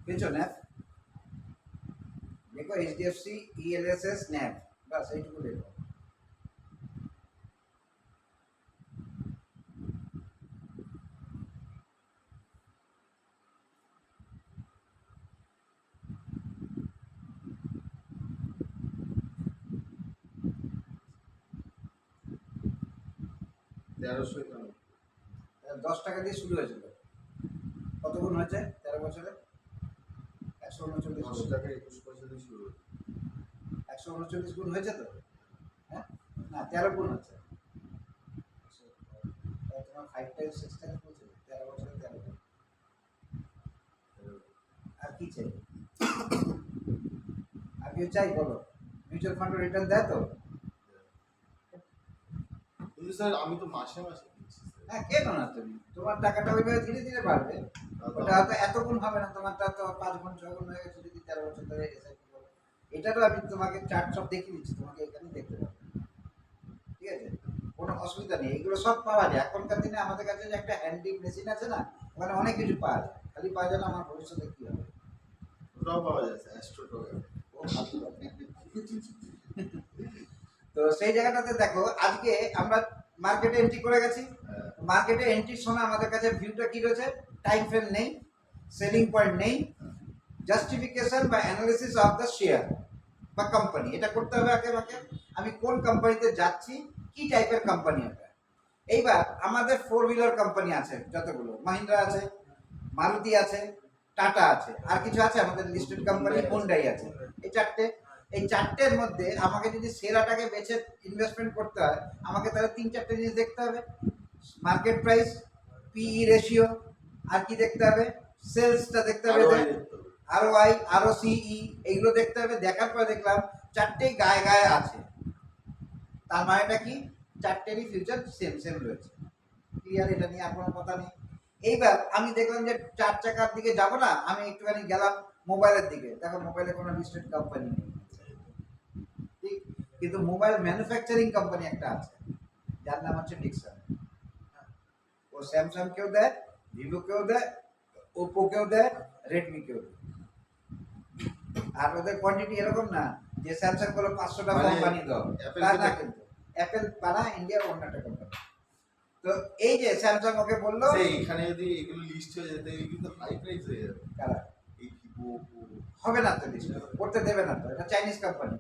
পেয়েছো ন্যাব, দেখো এইচডিএফসি ইএলএসএস ন্যাব, বাস এইটুকু দেখো। তেরোশো কেন? 10 টাকা দিয়ে শুরু হয়েছিল, কত গুণ হয়েছে 13 বছরে, 139, 10 টাকা 21 পয়সা দিয়ে শুরু হয়েছে। 139 গুণ হয়েছে তো, হ্যাঁ না 13 গুণ হচ্ছে, তোমার 5 টাইমস 6 টাইমস বলছে, 13 বছরে 13 গুণ, আর কি চাই, আর কেউ চাই বলো? মিউচুয়াল ফান্ড রিটার্ন দেয় তো? কিন্তু স্যার আমি তো মাসে মাসে দিচ্ছি স্যার। হ্যাঁ, কেন না? তুমি তোমার টাকাটা ওইভাবে ধীরে ধীরে বাড়বে। ওটা হয়তো এত গুণ হবে না, তোমারটা তো 5 গুণ 6 গুণ হয়ে গেছে যদি 13 বছর ধরে এসআইপি করো। এটারও আমি তোমাকে চার্ট সব দেখিয়ে দিচ্ছি, তোমাকে এখানে দেখতে পাবে। ঠিক আছে, কোনো অসুবিধা নেই, এগুলো সব পাওয়া যায়। এখনকার দিনে আমাদের কাছে যে একটা হ্যান্ডি মেশিন আছে না, ওখানে অনেক কিছু পাওয়া যায়। খালি পাওয়া যায় না আমার ভবিষ্যতে কি হবে। ওটাও পাওয়া যায় স্যার, অ্যাস্ট্রোটোগ্রাম। ও ফালতু কথা। তো সেই জায়গাটাতে দেখো, আজকে আমরা মার্কেটে এন্ট্রি করে গেছি। হ্যাঁ। মার্কেটে এন্ট্রির সময় আমাদের কাছে ভিউটা কি রয়েছে? টাইম ফ্রেম নেই, সেলিং পয়েন্ট নেই, জাস্টিফিকেশন বা অ্যানালিসিস অফ দ্য শেয়ার বা কোম্পানি। এটা করতে হবে আগে আমাকে, আমি কোন কোম্পানিতে যাচ্ছি, কি টাইপের কোম্পানি এটা। এইবার আমাদের 4 হুইলার কোম্পানি আছে যতগুলো, মাহিন্দ্রা আছে, মারুতি আছে, টাটা আছে, আর কিছু আছে আমাদের লিস্টেড কোম্পানি, হোন্ডাই আছে। এই চারটের মধ্যে আমাকে যদি সেরাটাকে বেছে ইনভেস্টমেন্ট করতে হয়, আমাকে তাহলে 3-4টে জিনিস দেখতে হবে। মার্কেট প্রাইস, পিই রেশিও, আর কি দেখতে হবে? সেলসটা দেখতে হবে, আরওআই, আরওসিই, এইগুলো দেখতে হবে। দেখার পর দেখলাম চারটেই গায়ে গায়ে আছে, তার মানেটা কি? চারটেরই ফিউচার সেম সেম রয়েছে। ক্লিয়ার? এটা নিয়ে আর কোনো কথা নেই। এইবার আমি দেখলাম যে 4 চাকার দিকে যাব না, আমি একটুখানি গেলাম মোবাইলের দিকে। দেখো মোবাইলে কোনো লিস্টেড কোম্পানি নেই, ঠিক? কিন্তু মোবাইল ম্যানুফ্যাকচারিং কোম্পানি একটা আছে, যার নাম হচ্ছে ডিকসন। ও স্যামসাং কেও দেয়, ভিভো কেও দেয়, ওপো কেও দেয়, রেডমি কেও দেয়। আর ওদের কোয়ান্টিটি এরকম না যে স্যামসাং গুলো 500টা মানে ফোন বানিয়ে দাও, তা না। কিন্তু অ্যাপেল বানা ইন্ডিয়ার অন্য একটা কোম্পানি। তো এই যে স্যামসাং ওকে বললো, এখানে যদি এগুলো লিস্ট হয়ে যেত এই কিন্তু হাই প্রাইস হয়ে যাবে। কারা এই ভিভো হবে না তো, লিস্ট করতে দেবে না তো, এটা চাইনিজ কোম্পানি।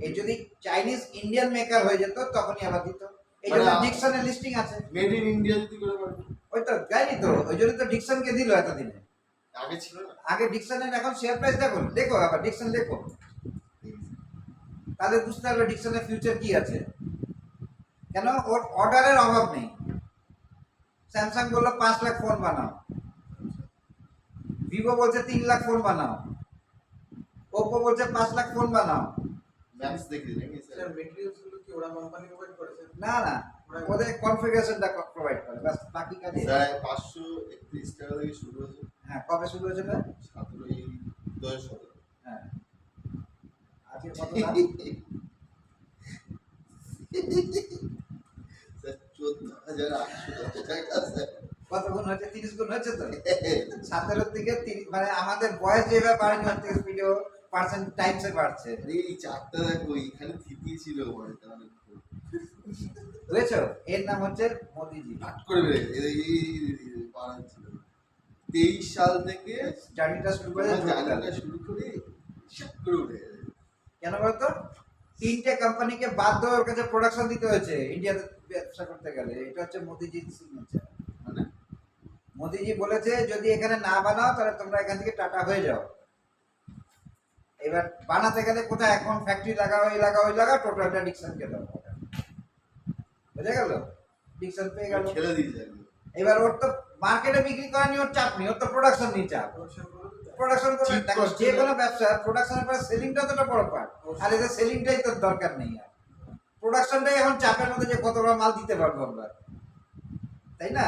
এই যদি চাইনিজ ইন্ডিয়ান মেকার হয়ে যেত তখনই আবার দিত। এই জন্য ডিকসনের লিস্টিং আছে। মেড ইন ইন্ডিয়া যদি করে পারতো, ওই তো যায়নি তো, ওই জন্য তো ডিকসনকে দিল এতদিনে। আগে ছিল না। আগে ডিকসনের এখন শেয়ার প্রাইস দেখো, দেখো আবার ডিকসন দেখো, তাহলে বুঝতে পারবে ডিকসনের ফিউচার কি আছে। কেন? ওর অর্ডারের অভাব নেই। স্যামসাং বললো 5 লাখ ফোন বানাও, ভিভো বলছে 3 লাখ ফোন বানাও, ওপো বলছে 5 লাখ ফোন বানাও। ম্যাক্স দেখি নাকি স্যার স্যার? মেটেরিয়ালস গুলো কি ওরা কোম্পানি প্রোভাইড করেছে? না না, ওদের কনফিগারেশনটা প্রোভাইড করে, বাস বাকি কাজ। স্যার 531 টাকা থেকে শুরু হয়েছে। হ্যাঁ, কবে শুরু হয়েছিল? 17 2017। হ্যাঁ, আজকে কত দাম? স্যার 14,800 টাকা স্যার। কত গুণ হচ্ছে? 30 গুণ হচ্ছে তো। 17 থেকে 30, মানে আমাদের বয়স যেভাবে বাড়েনি, ওর থেকে স্পিডেও পার্সেন্ট টাইমসে বাড়ছে। আরে এই চারটা দেখো এখানে থিতিয়ে ছিল মানে তাহলে বুঝেছো? এর নাম হচ্ছে মোদিজি। কাট করে বেড়ে বাড়াচ্ছিল 23 সাল থেকে জার্নিটা শুরু করে জানাটা শুরু করে সব করে উঠে গেছে। কেন বলতো? 3টে কোম্পানিকে বাধ্য হয়ে ওর কাছে প্রোডাকশন দিতে হয়েছে ইন্ডিয়াতে ব্যবসা করতে গেলে। এটা হচ্ছে মোদিজির সিগনেচার। মানে মোদিজি বলেছে যদি এখানে না বানাও তাহলে তোমরা এখান থেকে টাটা হয়ে যাও। এবার বানাতে গেলে কোথায়? এখন ফ্যাক্টরি লাগাও, এই লাগাও, ওই লাগাও, টোটালটা ডিকসনকে দাও। বুঝে গেল? ডিকসন পেয়ে গেল। খেলে দিয়েছে একদম। এবার ওর তো মার্কেটে বিক্রি করা নিয়ে ওর চাপ নেই, ওর তো প্রোডাকশন নিয়ে চাপ। প্রোডাকশন করে Cheap দেখো, cost যে এ- কোনো ব্যবসা প্রোডাকশনের পরে সেলিংটা তো একটা বড় পার্ট। আর এদের সেলিংটাই তো দরকার নেই, আর প্রোডাকশনটাই এখন চাপের মধ্যে যে কতটা মাল দিতে পারবো আমরা, তাই না?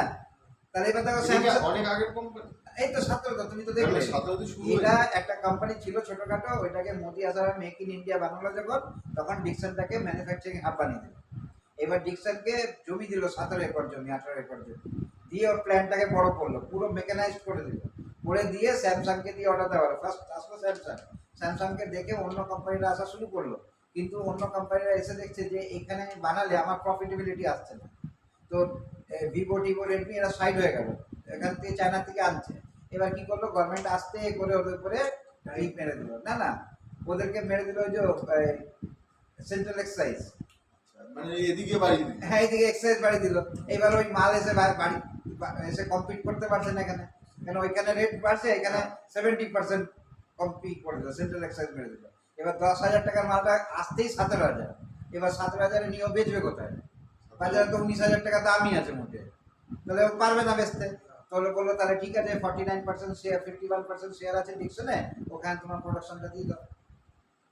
তাহলে এবার দেখো এটা স্যামসাং, অনেক আগের কোম্পানি। এই তো 17 তুমি তো দেখলে 17 শুরু এটা হয়েছে। একটা কোম্পানি ছিল ছোটখাটো, ওইটাকে মোদি আসার মেক ইন ইন্ডিয়া বানালো যখন, তখন ডিকসনটাকে ম্যানুফ্যাকচারিং হাব বানিয়ে দিল। এবার ডিকসনকে জমি দিল 17 একর জমি, 18 একর জমি দিয়ে ওর প্ল্যানটাকে বড় করলো, পুরো মেকানাইজড করে দিল। করে দিয়ে স্যামসাংকে দিয়ে অর্ডার দেওয়া হলো। ফার্স্ট আসলো স্যামসাং, স্যামসাংকে দেখে অন্য কোম্পানিরা আসা শুরু করলো। কিন্তু অন্য কোম্পানিরা এসে দেখছে যে এখানে বানালে আমার প্রফিটেবিলিটি আসছে না। তো ভিভো, টিভো, রেডমি এরা সাইড হয়ে গেল, এখান থেকে চায়না থেকে আনছে। এবার কি করলো গভর্নমেন্ট আসতে করে ওদের উপরে রিপ মেরে দিল। না না, ওদেরকে মেরে দিল ওই যে সেন্ট্রাল এক্সাইজ। মানে এদিকে বাড়ি দিই। হ্যাঁ, এইদিকে এক্সাইজ বাড়ি দিল। এবার ওই মাল এসে বাড়ি এসে কম্পিট করতে পারছে না এখানে, কেন ওইখানে রেট বাড়ছে, এখানে 70% কম্পিট করে দিল, সেন্ট্রাল এক্সাইজ মেরে দিল। এবার 10,000 টাকার মালটা আসতেই 17,000। এবার 17,000 নিয়ে ও বেচবে কোথায়? বাজারে তো 19,000 টাকা দামই আছে মোটে, তাহলে ও পারবে না বেচতে। তাহলে বললো তাহলে ঠিক আছে 49% শেয়ার 51% শেয়ার আছে ডিকশনে, ওখানে তোমার প্রোডাকশনটা দিয়ে দাও,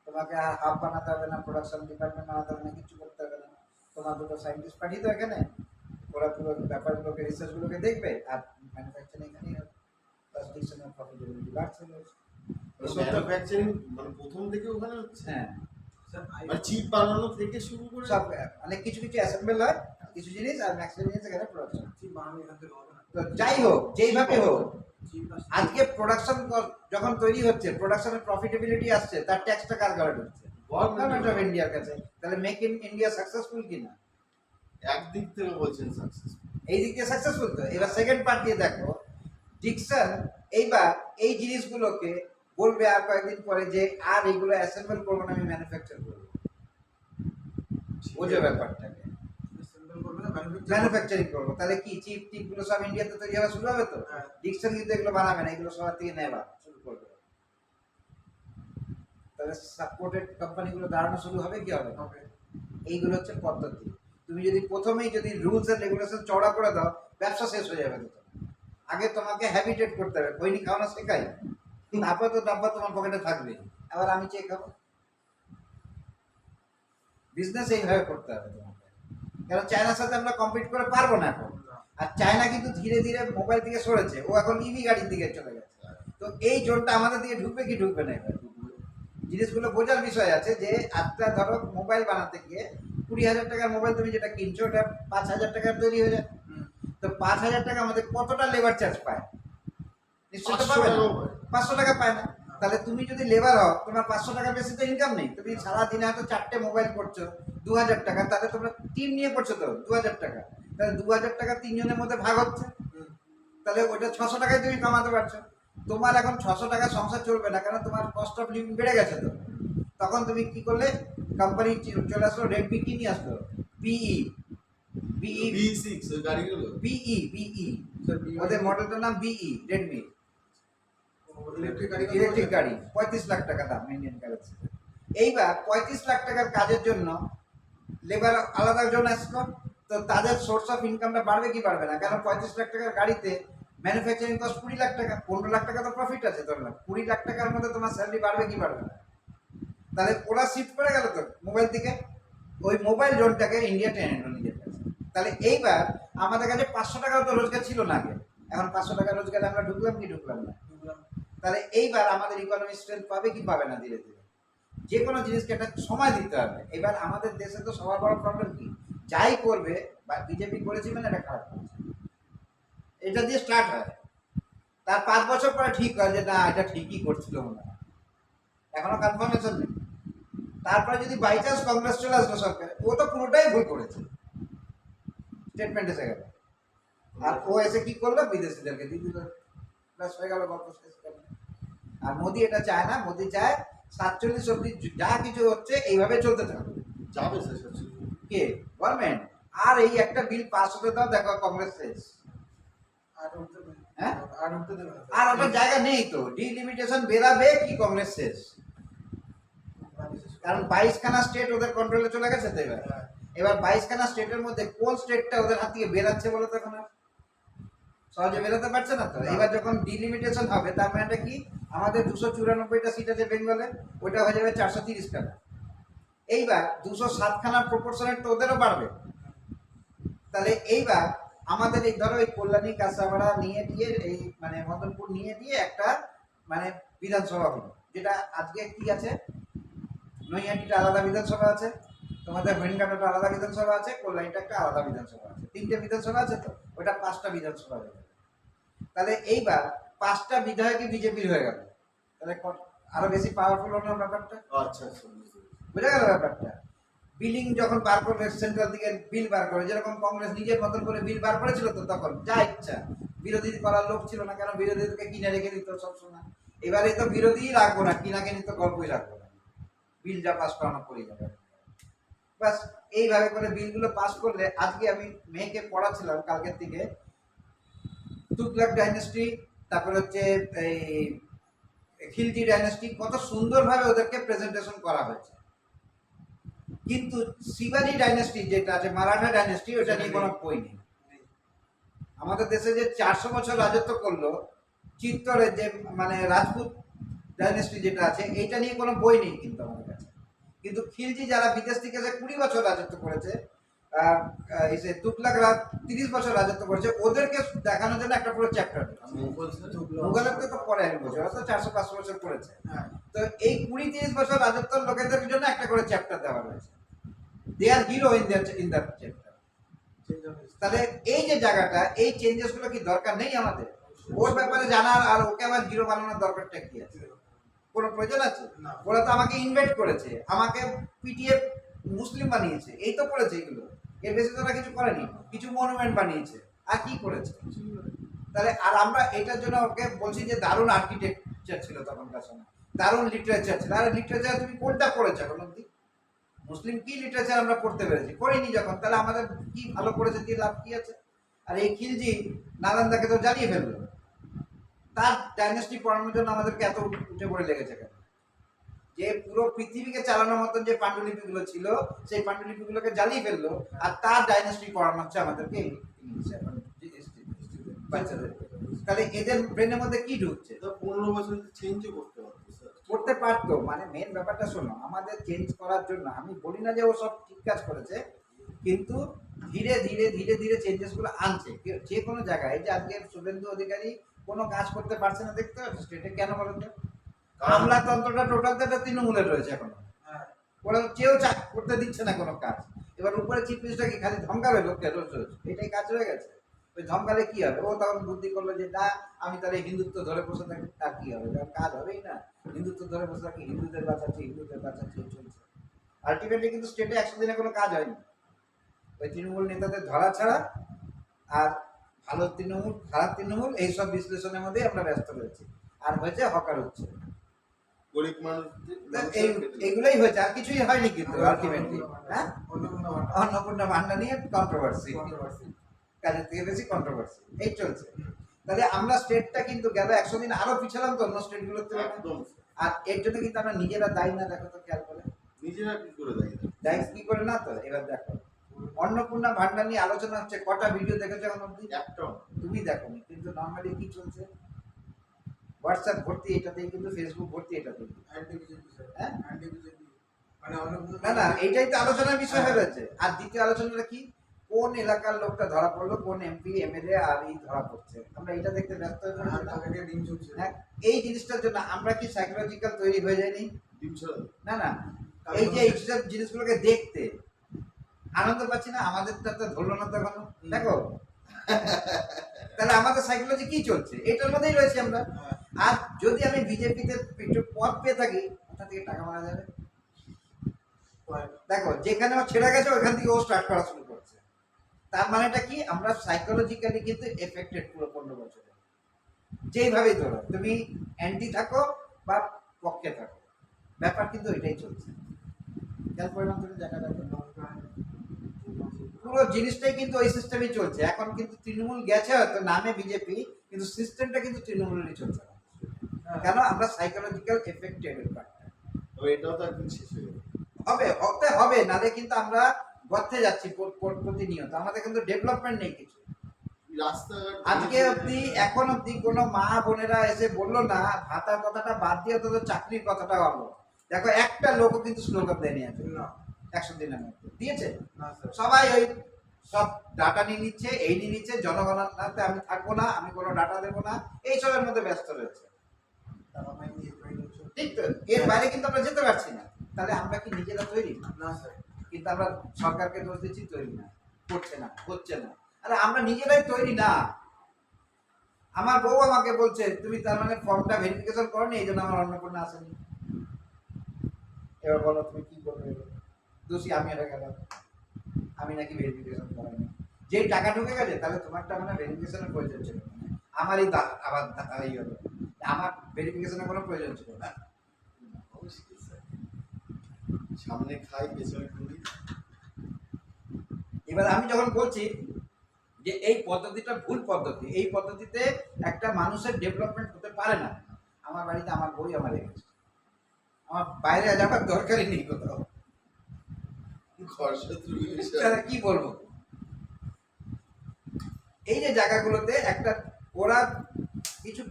তোমাকে আর হাব বানাতে হবে না, প্রোডাকশন ডিপার্টমেন্ট বানাতে হবে না, কিছু করতে হবে না, তোমার দুটো সায়েন্টিস্ট পাঠিয়ে দাও এখানে, ওরা পুরো ব্যাপারগুলোকে রিসার্চগুলোকে দেখবে আর ম্যানুফ্যাকচারিং এখানেই হবে, প্লাস ডিকশনের প্রফিটেবিলিটি বাড়ছে। ম্যানুফ্যাকচারিং মানে প্রথম থেকে ওখানে হচ্ছে, হ্যাঁ স্যার মানে চিপ বানানো থেকে শুরু করে সব মানে কিছু কিছু অ্যাসেম্বল হয় কিছু জিনিস, আর ম্যাক্সিমাম জিনিস এখানে প্রোডাকশন। চিপ বানানো এখান থেকে হবে না। তো যাই হোক যেইভাবে হোক চিপ আজকে প্রোডাকশন যখন তৈরি হচ্ছে, প্রোডাকশনের প্রফিটেবিলিটি আসছে, তার ট্যাক্সটা কার ঘরে ঢুকছে? গভর্নমেন্ট অফ ইন্ডিয়ার কাছে। তাহলে মেক ইন ইন্ডিয়া সাকসেসফুল কিনা? একদিক থেকে বলছেন সাকসেস। এই দিক দিয়ে সাকসেসফুল তো। এবার সেকেন্ড পার্ট দিয়ে দেখো, ডিকসন এইবার এই জিনিসগুলোকে বলবে আর কয়েকদিন পরে যে আর এইগুলো অ্যাসেম্বল করবো না, আমি ম্যানুফ্যাকচার করবো। বোঝো ব্যাপারটাকে, অ্যাসেম্বল করবে না, ম্যানুফ্যাকচারিং করবো। তাহলে কি চিপ টিপ গুলো সব ইন্ডিয়াতে তৈরি হওয়া শুরু হবে তো? হ্যাঁ। ডিকসন কিন্তু এগুলো বানাবে না, এগুলো সবার থেকে নেওয়া শুরু করবে। তাহলে সাপোর্টেড কোম্পানিগুলো দাঁড়ানো শুরু হবে, কি হবে? হবে। এইগুলো হচ্ছে পদ্ধতি। তুমি যদি প্রথমেই যদি রুলস এন্ড রেগুলেশন চড়া করে দাও, ব্যবসা শেষ হয়ে যাবে। তো আগে তোমাকে হ্যাবিটেট করতে হবে, খৈনি খাওয়ানো শেখাই, তারপর তো ডাব্বা তোমার পকেটে থাকবে, আবার আমি চেক খাবো। বিজনেস এইভাবে করতে হবে তোমাকে, কারণ চায়নার সাথে আমরা কম্পিট করে পারবো না এখন। আর চায়না কিন্তু ধীরে ধীরে মোবাইল থেকে সরেছে, ও এখন ইভি গাড়ির দিকে চলে গেছে। তো এই জোনটা আমাদের দিকে ঢুকবে কি ঢুকবে না? এবার জিনিসগুলো বোঝার বিষয় আছে যে একটা ধরো মোবাইল বানাতে গিয়ে 20,000 টাকার মোবাইল তুমি যেটা কিনছো ওটা 5,000 টাকার তৈরি হয়ে যায়। তো 5,000 টাকা আমাদের কতটা লেবার চার্জ পায়? নিশ্চয়ই তো পাবে না, 500 টাকা পায় না। তাহলে তুমি যদি লেবার হও, তোমার 500 টাকার বেশি তো ইনকাম নেই। তুমি সারাদিনে হয়তো 4টে মোবাইল করছো 2,000 টাকা, তাহলে তোমরা টিম নিয়ে করছো তো 2,000 টাকা, তাহলে 2,000 টাকা তিনজনের মধ্যে ভাগ হচ্ছে, তাহলে ওইটা 600 টাকায় তুমি কামাতে পারছো। তোমার এখন 600 টাকা সংসার চলবে না, কারণ তোমার কস্ট অফ লিভিং বেড়ে গেছে। তো তখন তুমি কি করলে, কোম্পানি চলে আসলো, রেডমি কি নিয়ে আসলো, বিই বিই B6 ওই গাড়িগুলো বিই বিই স্যার ওদের মডেলটার নাম বিই, রেডমি ইলেকট্রিক গাড়ি ইলেকট্রিক গাড়ি, 35 লাখ টাকা দাম ইন্ডিয়ান কারেন্সি। এইবার 35 লাখ টাকার কাজের জন্য লেবার আলাদা জন আসলো, তো তাদের সোর্স অফ ইনকামটা বাড়বে কি বাড়বে না? কারণ 35 লাখ টাকার গাড়িতে ম্যানুফ্যাকচারিং কস্ট 20 লাখ টাকা, 15 লাখ টাকা তো প্রফিট আছে ধরলাম, 20 লাখ টাকার মধ্যে তোমার স্যালারি বাড়বে কি বাড়বে না? তাহলে ওরা শিফট করে গেল তো মোবাইল থেকে, ওই মোবাইল জোনটাকে ইন্ডিয়া টেনে নিল নিজের কাছে। তাহলে এইবার আমাদের কাছে 500 টাকাও তো রোজগার ছিল না আগে, এখন 500 টাকা রোজগারে আমরা ঢুকলাম কি ঢুকলাম না? তাহলে এইবার আমাদের ইকোনমি স্ট্রেংথ পাবে কি পাবে না? ধীরে ধীরে যে কোনো জিনিসকে একটা সময় দিতে হবে। এবার আমাদের দেশে তো সবার বড় প্রবলেম কি, যাই করবে বা বিজেপি করেছে মানে এটা খারাপ করেছে, এটা দিয়ে স্টার্ট হয়, তার 5 বছর পরে ঠিক হয় যে না এটা ঠিকই করছিল মনে হয়, এখনো কনফার্মেশন নেই। তারপরে যদি বাই চান্স কংগ্রেস চলে আসলো সরকারে, ও তো পুরোটাই ভুল করেছে, স্টেটমেন্ট এসে গেল, আর ও এসে কি করলো, বিদেশিদেরকে দিয়ে দিল, ব্যাস হয়ে গেল গল্প শেষ। আর মোদি এটা চায় না, মোদি চায় 47 অব্দি যা কিছু হচ্ছে এইভাবে চলতে থাকবে। যাবে স্যার কে? গভর্নমেন্ট। আর এই একটা বিল পাস হতে দাও, দেখো কংগ্রেস শেষ। আর উঠতে দেবে না। হ্যাঁ? আর উঠতে দেবে না। আর ওটার জায়গা নেই তো, ডিলিমিটেশন বেরাবে কি কংগ্রেস শেষ, কারণ 22খানা স্টেট ওদের কন্ট্রোলে চলে গেছে। তো এবার 22খানা স্টেটের মধ্যে কোন স্টেটটা ওদের হাত থেকে বেরাচ্ছে বলো তো? এখন আর সহজে বেরোতে পারছে না। তো এবার যখন ডিলিমিটেশন হবে, তার মানে কি, আমাদের 294টা সিট আছে বেঙ্গলে, ওটা হয়ে যাবে 430 খানা। এইবার 207খানার প্রপোর্শনেট তো ওদেরও বাড়বে। তাহলে এইবার আমাদের এই ধরো এই কল্যাণী কাঁচাপাড়া নিয়ে দিয়ে এই মানে মদনপুর নিয়ে দিয়ে একটা মানে বিধানসভা হলো, যেটা আজকে কি আছে, নৈহাটিটা আলাদা বিধানসভা আছে, তোমাদের ভেনঘাটাটা আলাদা বিধানসভা আছে, কল্যাণীটা একটা আলাদা বিধানসভা আছে, 3টে বিধানসভা আছে। তো ওটা 5টা বিধানসভা হয়ে যাবে। তাহলে এইবার 5টা বিধায়কই বিজেপির হয়ে গেল, তাহলে আরো বেশি পাওয়ারফুল হলো না ব্যাপারটা? আচ্ছা আচ্ছা বুঝে গেল ব্যাপারটা? বিলিং যখন বার করবে সেন্ট্রাল থেকে বিল বার করে, যেরকম কংগ্রেস নিজের মতন করে বিল বার করেছিল, তো তখন যা ইচ্ছা, বিরোধী করার লোক ছিল না, কারণ বিরোধীদেরকে কিনে রেখে দিত সবসময়। এবারে তো বিরোধীই রাখবো না, কিনাকে নিত গল্পই রাখবো না, বিল যা পাস করানো করে যাবে। বাস এইভাবে করে বিলগুলো পাস করলে, আজকে আমি মেয়েকে পড়াচ্ছিলাম কালকের থেকে, তুগলক ডাইনেস্টি, তারপরে হচ্ছে এই খিলজি ডাইনেস্টি, কত সুন্দরভাবে ওদেরকে প্রেজেন্টেশন করা হয়েছে। কিন্তু শিবাজি ডাইনেস্টি যেটা আছে, মারাঠা ডাইনেস্টি, ওটা নিয়ে কোনো বই নেই। আমাদের দেশে যে 400 বছর রাজত্ব করলো, চিত্তরের যে মানে রাজপুত ডাইনেস্টি যেটা আছে, এইটা নিয়ে কোনো বই নেই কিন্তু আমাদের কাছে। কিন্তু খিলজি যারা বিদেশ থেকে এসে 20 বছর রাজত্ব করেছে, এই যে তুগলকরা 30 বছর রাজত্ব করেছে, ওদেরকে দেখানোর জন্য একটা পুরো চ্যাপ্টার। মুঘল স্যার, মুঘলের তো পরে আমি বলছি, ওরা তো 400-500 বছর করেছে। হ্যাঁ তো এই 20-30 বছর রাজত্বের লোকেদের জন্য একটা করে চ্যাপ্টার দেওয়া রয়েছে। They are hero in that chapter. Change হবে তাহলে এই যে জায়গাটা, এই চেঞ্জেস গুলো কি দরকার নেই আমাদের? ওর ব্যাপারে জানার আর ওকে আবার হিরো বানানোর দরকারটা কি আছে? কোনো প্রয়োজন আছে? না ওরা তো আমাকে ইনভাইট করেছে, আমাকে পিটিএফ মুসলিম বানিয়েছে, এই তো করেছে এগুলো। এর বেশি তো ওরা কিছু করেনি। কিছু মনুমেন্ট বানিয়েছে, আর কি করেছে? তাহলে আর আমরা এটার জন্য ওকে বলছি যে দারুণ আর্কিটেকচার ছিল তখনকার সময়, দারুণ লিটারেচার ছিল। আর লিটারেচার তুমি কোনটা পড়েছো এখন অব্দি? মুসলিম কি লিটারেচার আমরা পড়তে পেরেছি? পড়িনি যখন, তাহলে আমাদের কি ভালো করেছে দিয়ে লাভ কি আছে? আর এই খিলজি নালন্দাকে তো জ্বালিয়ে ফেললো। তার ডাইনেস্টি পড়ানোর জন্য আমাদেরকে এত উঠে পড়ে লেগেছে কেন? যে পুরো পৃথিবীকে চালানোর মতন যে পাণ্ডুলিপিগুলো ছিল, সেই পাণ্ডুলিপিগুলোকে জ্বালিয়ে ফেললো, আর তার ডাইনেস্টি পড়ানো হচ্ছে আমাদেরকে ইংলিশে এখন বাচ্চাদের। তাহলে এদের ব্রেনের মধ্যে কি ঢুকছে? তো 15 বছর চেঞ্জও করতে পারতো স্যার। করতে পারতো, মানে মেন ব্যাপারটা শোনো, আমাদের চেঞ্জ করার জন্য আমি বলি না যে ও সব ঠিক কাজ করেছে, কিন্তু ধীরে ধীরে ধীরে ধীরে চেঞ্জেস গুলো আনছে যে কোনো জায়গায়। এই যে আজকে শুভেন্দু অধিকারী কোনো কাজ করতে পারছে না, দেখতে পাচ্ছ স্টেটে কেন বলো তো? আমলাতন্ত্রটা টোটাল তৃণমূলের রয়েছে এখন। হ্যাঁ ওরা কেউ করতে দিচ্ছে না কোনো কাজ। এবার উপরে চিফ মিনিস্টার কি খালি ধমকাবে লোককে রোজ রোজ? এটাই কাজ হয়ে গেছে। ওই ধমকালে কি হবে? ও তখন বুদ্ধি করলো যে না, আমি তাহলে হিন্দুত্ব ধরে বসে থাকি, তার কি হবে? তার কাজ হবেই না। হিন্দুত্ব ধরে বসে থাকি, হিন্দুদের বাঁচাচ্ছি, হিন্দুদের বাঁচাচ্ছি, চলছে। আলটিমেটলি কিন্তু স্টেটে 100 দিনে কোনো কাজ হয়নি। ওই তৃণমূল নেতাদের ধরা ছাড়া আর ভালো তৃণমূল খারাপ তৃণমূল এইসব বিশ্লেষণের মধ্যেই আমরা ব্যস্ত রয়েছি। আর হয়েছে হকার হচ্ছে, গরিব মানুষ এইগুলোই হয়েছে, আর কিছুই হয়নি কিন্তু আলটিমেটলি। হ্যাঁ, অন্নপূর্ণা অন্নপূর্ণা ভান্ডা নিয়ে কন্ট্রোভার্সি, কন্ট্রোভার্সি কাজের থেকে বেশি কন্ট্রোভার্সি, এই চলছে। তাহলে আমরা স্টেটটা কিন্তু গেল 100 দিন আরো পিছালাম তো অন্য স্টেটগুলোর তুলনায়। একদম স্যার। আর এর জন্য কিন্তু আমরা নিজেরা দায়ী না, দেখো তো খেয়াল করে। নিজেরা কি করে দেয়? দায়ী কি করে না তো? এবার দেখো, অন্নপূর্ণা ভান্ডা নিয়ে আলোচনা হচ্ছে, কটা ভিডিও দেখেছো এখন অব্দি? একটাও না। তুমি দেখোনি, কিন্তু নর্মালি কি চলছে? হোয়াটসঅ্যাপ ভর্তি এটাতেই, কিন্তু ফেসবুক ভর্তি এটাতেই। অ্যান্টি বিজেপি স্যার হ্যাঁ? অ্যান্টি বিজেপি মানে অন্নপূর্ণা না না, এইটাই তো আলোচনার বিষয় হয়ে রয়েছে। আর দ্বিতীয় আলোচনাটা কি? কোন এলাকার লোকটা ধরা পড়লো, কোন এমপি এমএলএ আর এই ধরা পড়ছে, আমরা এটা দেখতে ব্যস্ত হয়ে পড়েছি না? আগে ডিম চলছে হ্যাঁ, এই জিনিসটার জন্য আমরা কি সাইকোলজিক্যাল তৈরি হয়ে যায়নি? ডিম ছাড়া না না, এই যে এইসব জিনিসগুলোকে দেখতে আনন্দ পাচ্ছি না, আমাদেরটা তো ধরলো না তো এখনো। দেখো, তাহলে আমাদের সাইকোলজি কি চলছে, এটার মধ্যেই রয়েছে আমরা। আর যদি আমি বিজেপিতে একটু পদ পেয়ে থাকি, কোথা থেকে টাকা মারা যাবে? দেখো, যেখানে ও ছেড়ে গেছে ওইখান থেকে ও স্টার্ট করা শুরু করছে। তার মানেটা কি? আমরা সাইকোলজিক্যালি কিন্তু এফেক্টেড পুরো 15 বছরে। যেইভাবেই ধরো, তুমি অ্যান্টি থাকো বা পক্ষে থাকো, ব্যাপার কিন্তু এটাই চলছে। খেয়াল করলাম তুমি দেখা যাবে পুরো জিনিসটাই কিন্তু ওই সিস্টেমই চলছে। এখন কিন্তু তৃণমূল গেছে হয়তো নামে বিজেপি, কিন্তু সিস্টেমটা কিন্তু তৃণমূলেরই চলছে। কেন? আমরা সাইকোলজিক্যাল এফেক্টেড ব্যাপারটা তবে এটাও তো একদিন শেষ হয়ে যাবে। হতে হবে, নালে কিন্তু আমরা গর্তে যাচ্ছি প্রতিনিয়ত। আমাদের কিন্তু ডেভেলপমেন্ট নেই কিছু। রাস্তাঘাট আজকে অব্দি, এখন অব্দি কোনো মা বোনেরা এসে বললো না, ভাতার কথাটা বাদ দিয়ে তো চাকরির কথাটা বললো। দেখো, একটা লোকও কিন্তু স্লোগান দেয়নি আছে না 100 দিনের মধ্যে। দিয়েছে? না স্যার সবাই ওই সব ডাটা নিয়ে নিচ্ছে, এই নিয়ে নিচ্ছে, জনগণনাতে আমি থাকবো না, আমি কোনো ডাটা দেবো না, এইসবের মধ্যে ব্যস্ত রয়েছে। টাকা পাইনি এই পাইনি সব। ঠিক তো? এর বাইরে কিন্তু আমরা যেতে পারছি না। তাহলে আমরা কি নিজেরা তৈরি? না স্যার কিন্তু আমরা সরকারকে দোষ দিচ্ছি তৈরি না, করছে না, হচ্ছে না। আরে আমরা নিজেরাই তৈরি না। আমার বউ আমাকে বলছে, তুমি তার মানে ফর্মটা ভেরিফিকেশন করনি, এই জন্য আমার অন্নপূর্ণা আসেনি। এবার বলো তুমি কি করবে? দোষী আমি হয়ে গেলাম, আমি নাকি ভেরিফিকেশন করাইনি। যেই টাকা ঢুকে গেছে, তাহলে তোমারটা মানে ভেরিফিকেশনের প্রয়োজন ছিল না। আমার এই আবার এই হলো, আমার ভেরিফিকেশনের কোনো প্রয়োজন ছিল না। অবশ্যই স্যার। সামনে খাই পেছনে খুলি। এবার আমি যখন বলছি যে এই পদ্ধতিটা ভুল পদ্ধতি, এই পদ্ধতিতে একটা মানুষের ডেভেলপমেন্ট হতে পারে না। আমার বাড়িতে আমার বই আমার রেখেছে, আমার বাইরে যাবার দরকারই নেই কোথাও। ঘর শত্রু তাহলে কি বলবো? এই যে জায়গাগুলোতে একটা ওরা কিছু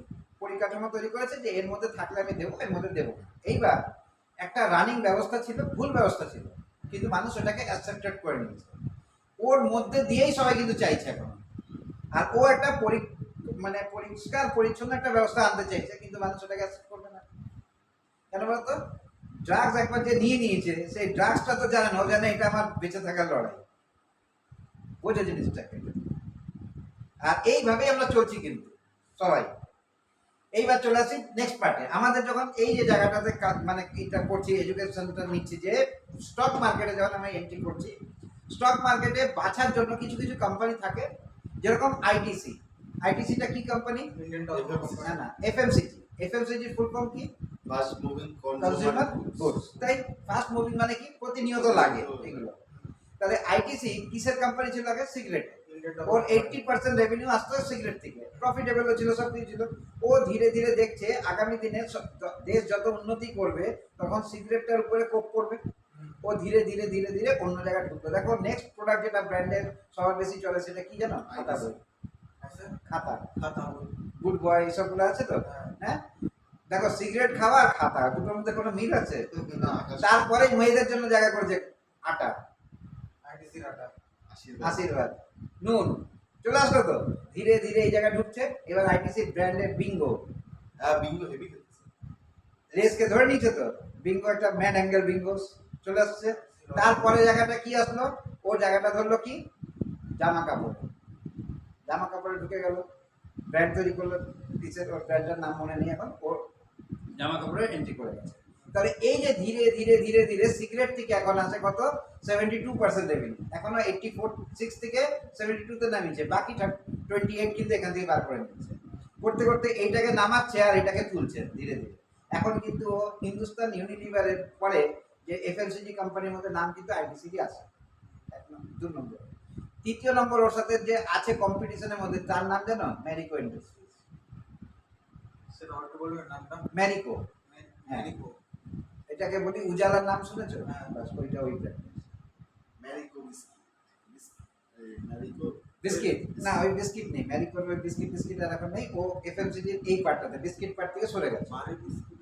পরিকাঠামো তৈরি করেছে যে এর মধ্যে থাকলে আমি দেবো, এর মধ্যে দেবো না। এইবার একটা রানিং ব্যবস্থা ছিল, ভুল ব্যবস্থা ছিল, কিন্তু মানুষ ওটাকে অ্যাকসেপ্টেড করে নিয়েছে। ওর মধ্যে দিয়েই সবাই কিন্তু চাইছে এখন। আর ও একটা মানে পরিষ্কার পরিচ্ছন্ন একটা ব্যবস্থা আনতে চাইছে, কিন্তু মানুষ ওটাকে অ্যাকসেপ্ট করবে না। কেন বলতো? ড্রাগস একবার যে নিয়ে নিয়েছে, সেই ড্রাগসটা তো জানে না, ও জানে এটা আমার বেঁচে থাকার লড়াই, বোঝে জিনিসটাকে। আর এইভাবেই আমরা চলছি কিন্তু সবাই। এইবার চলে আসি নেক্সট পার্টে। আমাদের যখন এই যে জায়গাটাতে মানে এটা করছি, এডুকেশনটা নিচ্ছি, যে স্টক মার্কেটে যখন আমরা এন্ট্রি করছি, স্টক মার্কেটে বাছার জন্য কিছু কিছু কোম্পানি থাকে, যেরকম আইটিসি। আইটিসিটা কি কোম্পানি? ইন্ডিয়ান না না, এফএমসিজি। এফএমসিজির ফুল ফর্ম কি? Fast moving consumer goods. তাই ফাস্ট মুভিং মানে কি? প্রতিনিয়ত লাগে এগুলো। তাহলে আইটিসি কিসের কোম্পানি ছিল আগে? সিগারেট। ওর 80% রেভিনিউ আসতো সিগারেট থেকে, প্রফিটেবল ছিল, সব কিছু ছিল। ও ধীরে ধীরে দেখছে আগামী দিনে দেশ যত উন্নতি করবে তখন সিগারেটটার উপরে কোপ করবে। ও ধীরে ধীরে ধীরে ধীরে অন্য জায়গায় ঢুকবে। দেখো নেক্সট প্রোডাক্ট যেটা ব্র্যান্ডের সবার বেশি চলে সেটা কি জানো? খাতা বই। খাতা, খাতা গুড বয়, এইসবগুলো আছে তো। হ্যাঁ, দেখো সিগারেট খাওয়া আর খাতা দুটোর মধ্যে কোনো মিল আছে? তারপরে মেয়েদের জন্য জায়গা করেছে আটা, আইটিসির আটা, আশীর্বাদ, নুন। চলে আসলো তো ধীরে ধীরে এই জায়গায় ঢুকছে। এবার আইটিসি ব্র্যান্ডের বিঙ্গো, হ্যাঁ বিঙ্গো হেভি খেলছে। রেসকে ধরে নিচ্ছে তো। বিঙ্গো একটা ম্যাড অ্যাঙ্গেল বিঙ্গো চলে আসছে। তারপরে জায়গাটা কি আসলো? ও জায়গাটা ধরলো কি? জামা কাপড়। জামা কাপড়ে ঢুকে গেল, ব্র্যান্ড তৈরি করলো পিসের, ওর ব্র্যান্ডের নাম মনে নেই এখন। ওর জামা কাপড়ে এন্ট্রি করে গেছে। তাহলে এই যে ধীরে ধীরে ধীরে ধীরে সিগারেট থেকে এখন আছে কত? 72% রেভিনিউ। এখনো 86 থেকে 72 তে নামিয়েছে, বাকি 28 কিন্তু এখান থেকে বার করে নিচ্ছে। করতে করতে এইটাকে নামাচ্ছে আর এটাকে তুলছে ধীরে ধীরে। এখন কিন্তু হিন্দুস্তান ইউনিলিভারের পরে যে এফএমসিজি কোম্পানির মধ্যে নাম কিন্তু আইটিসিজি আছে 2 নম্বর। তৃতীয় নম্বর ওর সাথে যে আছে কম্পিটিশনের মধ্যে, তার নাম জানো? ম্যারিকো ইন্ডাস্ট্রিজ। সেটা অল্প বলবেন নামটা? ম্যারিকো, ম্যারিকো। এটাকে বলি উজালার নাম শুনেছো? হ্যাঁ। বাস ওইটা ওই brand। ম্যারিকো ম্যারিকো বিস্কিট না, ওই বিস্কিট নেই, ম্যারিকোর ওই বিস্কিট বিস্কিট আর এখন নেই। ও এফএমসিজির এই পার্টটাতে বিস্কিট পার্ট থেকে সরে গেছে।